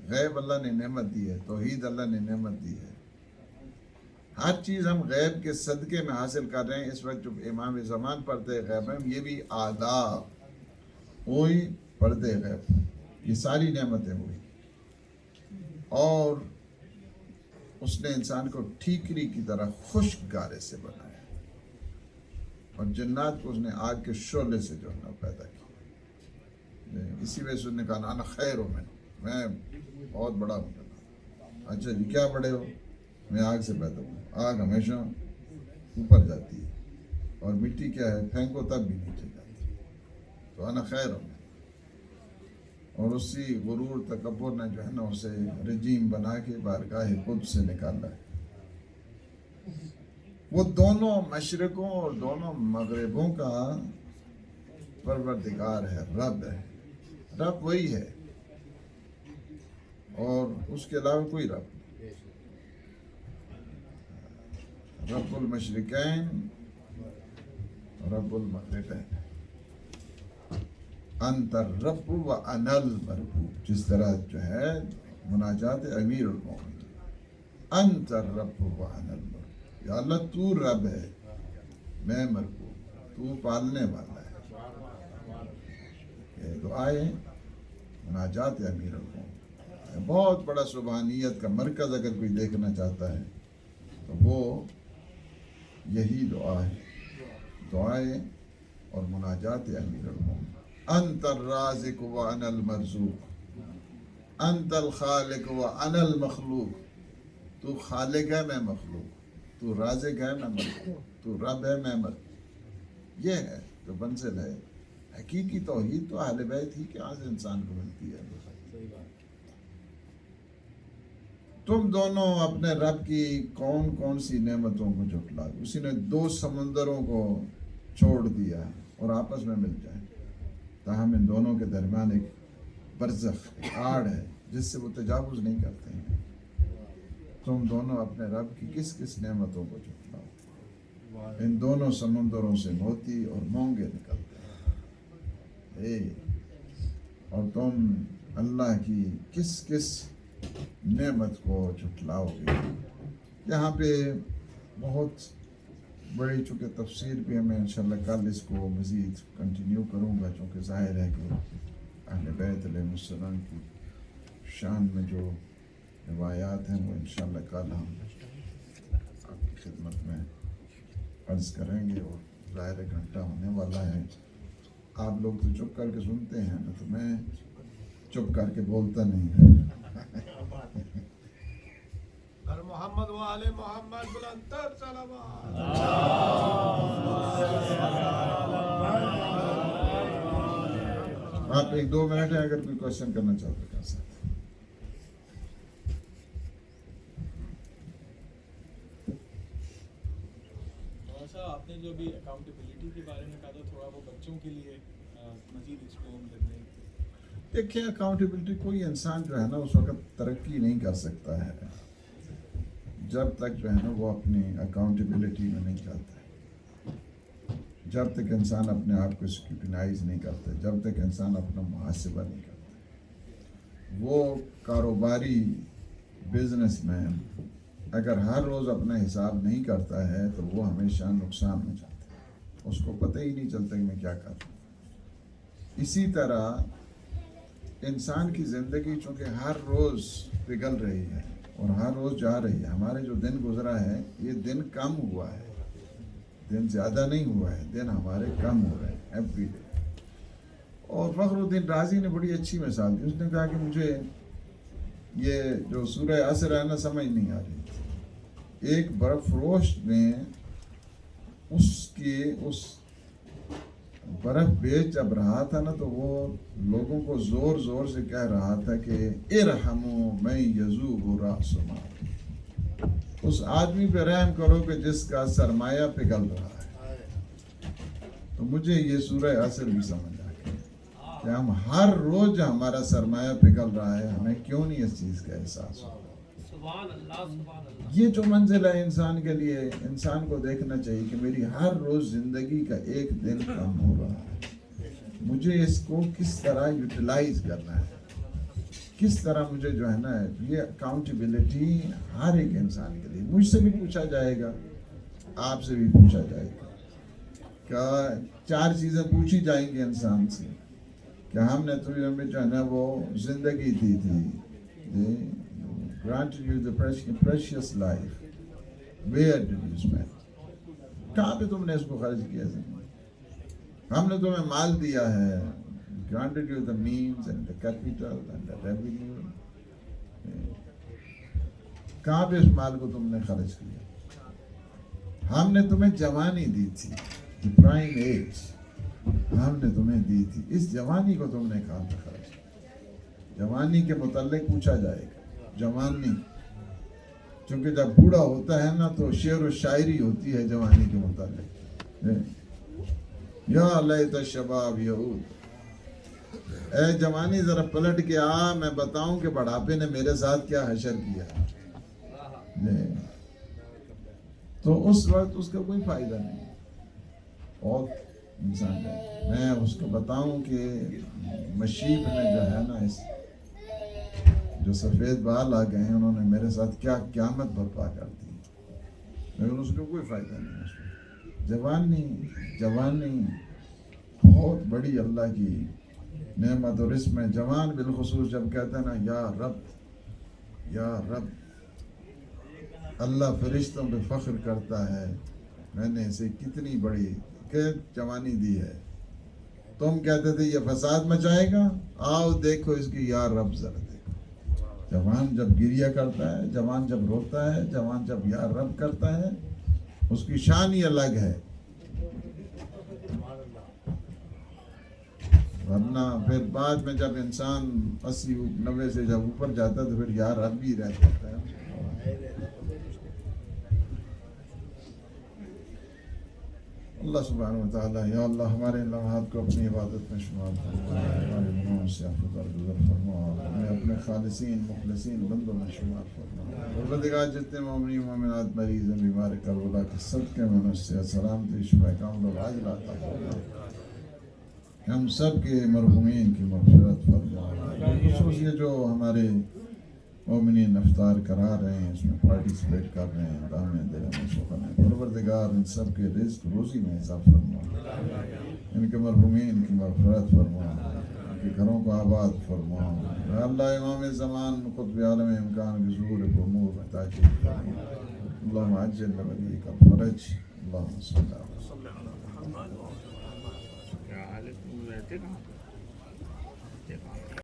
غیب اللہ نے نعمت دی ہے، توحید اللہ نے نعمت دی ہے. ہر چیز ہم غیب کے صدقے میں حاصل کر رہے ہیں. اس وقت جو امام زمان پڑھتے غیب ہیں، یہ بھی آداب ہوئی پردے غیب، یہ ساری نعمتیں ہوئی. اور اس نے انسان کو ٹھیکری کی طرح خشک گارے سے بنایا، اور جنات کو اس نے آگ کے شعلے سے جو ہے نا پیدا کیا. اسی وجہ سے اس نے کہا انا خیر ہوں، میں بہت بڑا ہوں. اچھا جی کیا بڑے ہو؟ میں آگ سے پیدا ہوں. آگ ہمیشہ اوپر جاتی ہے اور مٹی کیا ہے؟ پھینکو تب بھی نیچے جاتی ہے. تو انا خیر ہوں. اور اسی غرور تکبر نے جو ہے نا اسے رجیم بنا کے بارگاہ قدس سے نکالا ہے. وہ دونوں مشرقوں اور دونوں مغربوں کا پروردگار ہے، رب ہے. رب وہی ہے اور اس کے علاوہ کوئی رب نہیں. رب المشرقین رب المغربین. انت الرب و انا المربوب، جس طرح جو ہے مناجات امیر المومنین. انت الرب و انا المربوب، یا اللہ تو رب ہے میں مربوب، تو پالنے والا ہے. یہ دعائیں مناجات امیر المومنین. بہت بڑا سبحانیت کا مرکز اگر کوئی دیکھنا چاہتا ہے تو وہ یہی دعا ہے، دعائیں اور مناجات امیر المومنین. انت الرازق و انا المرزوق، انت الخالق و انا المخلوق. تو خالق ہے میں مخلوق، تو رازق ہے میں مخلوق، تو رب ہے میں مرزوق. یہ ہے جو منزل ہے. حقیقی توحید تو اہل بیت ہی کے یہاں سے انسان کو ملتی ہے. تم دونوں اپنے رب کی کون کون سی نعمتوں کو جھٹلا. اسی نے 2 سمندروں کو چھوڑ دیا اور آپس میں مل جائیں، تاہم ان دونوں کے درمیان ایک برزخ، آڑ ہے جس سے وہ تجاوز نہیں کرتے ہیں. تم دونوں اپنے رب کی کس کس نعمتوں کو جھٹلاؤ. ان دونوں سمندروں سے موتی اور مونگے نکلتے ہیں. اور تم اللہ کی کس کس نعمت کو جھٹلاؤ گے. یہاں پہ بہت بڑی چونکہ تفسیر بھی ہے، میں انشاءاللہ کل اس کو مزید کنٹینیو کروں گا، چونکہ ظاہر ہے کہ اہل بیت علیہ السلام کی شان میں جو روایات ہیں وہ انشاءاللہ کل ہم آپ کی خدمت میں عرض کریں گے. اور ظاہر گھنٹہ ہونے والا ہے. آپ لوگ تو چپ کر کے سنتے ہیں نا، تو میں چپ کر کے بولتا نہیں ہے. محمد و آل محمد بلندر صلوات. آپ 1-2 منٹ ہے، اگر کوئی کوشچن کرنا چاہتے کر سکتے. آپ نے جو بھی اکاؤنٹیبلٹی کے بارے میں کہا تھا، تھوڑا وہ بچوں کے لیے مزید ایکسپلین کرنے. دیکھیں اکاؤنٹیبلٹی کوئی انسان جو ہے نا اس وقت ترقی نہیں کر سکتا ہے جب تک جو ہے نا وہ اپنی اکاؤنٹیبلٹی میں نہیں جاتا ہے، جب تک انسان اپنے آپ کو اسکروٹنائز نہیں کرتا، جب تک انسان اپنا محاسبہ نہیں کرتا۔ وہ کاروباری بزنس مین اگر ہر روز اپنا حساب نہیں کرتا ہے تو وہ ہمیشہ نقصان میں جاتا ہے، اس کو پتہ ہی نہیں چلتا کہ میں کیا کر رہا ہوں۔ اسی طرح انسان کی زندگی چونکہ ہر روز پگھل رہی ہے اور ہر روز جا رہی ہے، ہمارے جو دن گزرا ہے یہ دن کم ہوا ہے، دن زیادہ نہیں ہوا ہے، دن ہمارے کم ہو رہے ہیں ایوری ڈے۔ اور فخر الدین رازی نے بڑی اچھی مثال دی، اس نے کہا کہ مجھے یہ جو سورہ عصر ہے نا سمجھ نہیں آ رہی تھی۔ ایک برف فروش نے اس برف بیچ جب رہا تھا نا تو وہ لوگوں کو زور زور سے کہہ رہا تھا کہ ارحموا من یذوب رأس مال، اس آدمی پہ رحم کرو کہ جس کا سرمایہ پگھل رہا ہے۔ تو مجھے یہ سورہ عصر بھی سمجھ آ گیا کہ ہم ہر روز جو ہمارا سرمایہ پگھل رہا ہے ہمیں کیوں نہیں اس چیز کا احساس ہو۔ سبحان اللہ سبحان اللہ۔ یہ جو منزل ہے انسان کے لیے، انسان کو دیکھنا چاہیے کہ میری ہر روز زندگی کا ایک دن کم ہو رہا ہے، مجھے اس کو کس طرح یوٹیلائز کرنا ہے، کس طرح مجھے جو ہے نا یہ اکاؤنٹیبلٹی ہر ایک انسان کے لیے، مجھ سے بھی پوچھا جائے گا، آپ سے بھی پوچھا جائے گا کہ 4 چیزیں پوچھی جائیں گی انسان سے کہ ہم نے تمہیں ہمیں جو ہے نا وہ زندگی دی تھی، granted you the precious life, where did you spend؟ کہاں پہ تم نے اس کو خرچ کیا؟ ہم نے تمہیں مال دیا ہے، granted you the means and the capital and the revenue، کہاں پہ اس مال کو تم نے خرچ کیا؟ ہم نے تمہیں جوانی دی تھی، the prime age ہم نے تمہیں دی تھی، اس جوانی کو تم نے کہاں پہ خرچ کیا؟ جوانی کے متعلق پوچھا جائے گا۔ جوانی چونکہ جب بوڑھا ہوتا ہے نا تو شعر و شاعری ہوتی ہے جوانی کے متعلق، یا لیت الشباب یعود، اے جوانی ذرا پلٹ کے آ، میں بتاؤں کہ بڑھاپے نے میرے ساتھ کیا حشر کیا۔ تو اس وقت اس کا کوئی فائدہ نہیں، اور انسان میں اس کو بتاؤں کہ مشیب نے جو ہے نا اس جو سفید بال آ گئے ہیں انہوں نے میرے ساتھ کیا قیامت برپا کر دی، لیکن اس کو کوئی فائدہ نہیں ہے۔ جوانی بہت بڑی اللہ کی نعمت، اور اس میں جوان بالخصوص جب کہتا ہے نا یا رب یا رب، اللہ فرشتوں پہ فخر کرتا ہے میں نے اسے کتنی بڑی جوانی دی ہے۔ تم کہتے تھے یہ فساد مچائے گا، آؤ دیکھو اس کی یا رب ذرا دیکھو۔ جوان جب گریہ کرتا ہے، جوان جب روتا ہے، جوان جب یا رب کرتا ہے، اس کی شان ہی الگ ہے۔ ورنہ پھر بعد میں جب انسان 80-90 سے جب اوپر جاتا ہے تو پھر یا رب بھی رہ جاتا ہے۔ اللہ سبحانہ وتعالیٰ یا اللہ ہمارے لمحات کو اپنی عبادت میں شمار فرما، ہمارے گناہوں سے عفو درگزر فرما، ہمیں اپنے خالصین مخلصین بندوں میں شمار فرما۔ پروردگار جتنے مومنین مومنات مریض ہیں بیمار کربلا کے صدقے میں ان سے سلامتی شفا کامل و عاجل عطا فرما، ہم سب کے مرحومین کی مغفرت فرما۔ خصوص یہ جو ہمارے مومنین افطار کرا رہے ہیں، اس میں پارٹیسپیٹ کر رہے ہیں، دامیں دے رہے ہیں، شکر ہے پروردگار ان سب کے رزق روزی میں اضافہ فرما، ان کے مرحومین کی مغفرت فرما، ان کے گھروں کو آباد فرما۔ اے اللہ امام زمان قطب عالم امکان کی ظہور امور میں تاجر فرما، اللہم عجل لولیک الفرج، اللہم صلی اللہ علیہ وسلم۔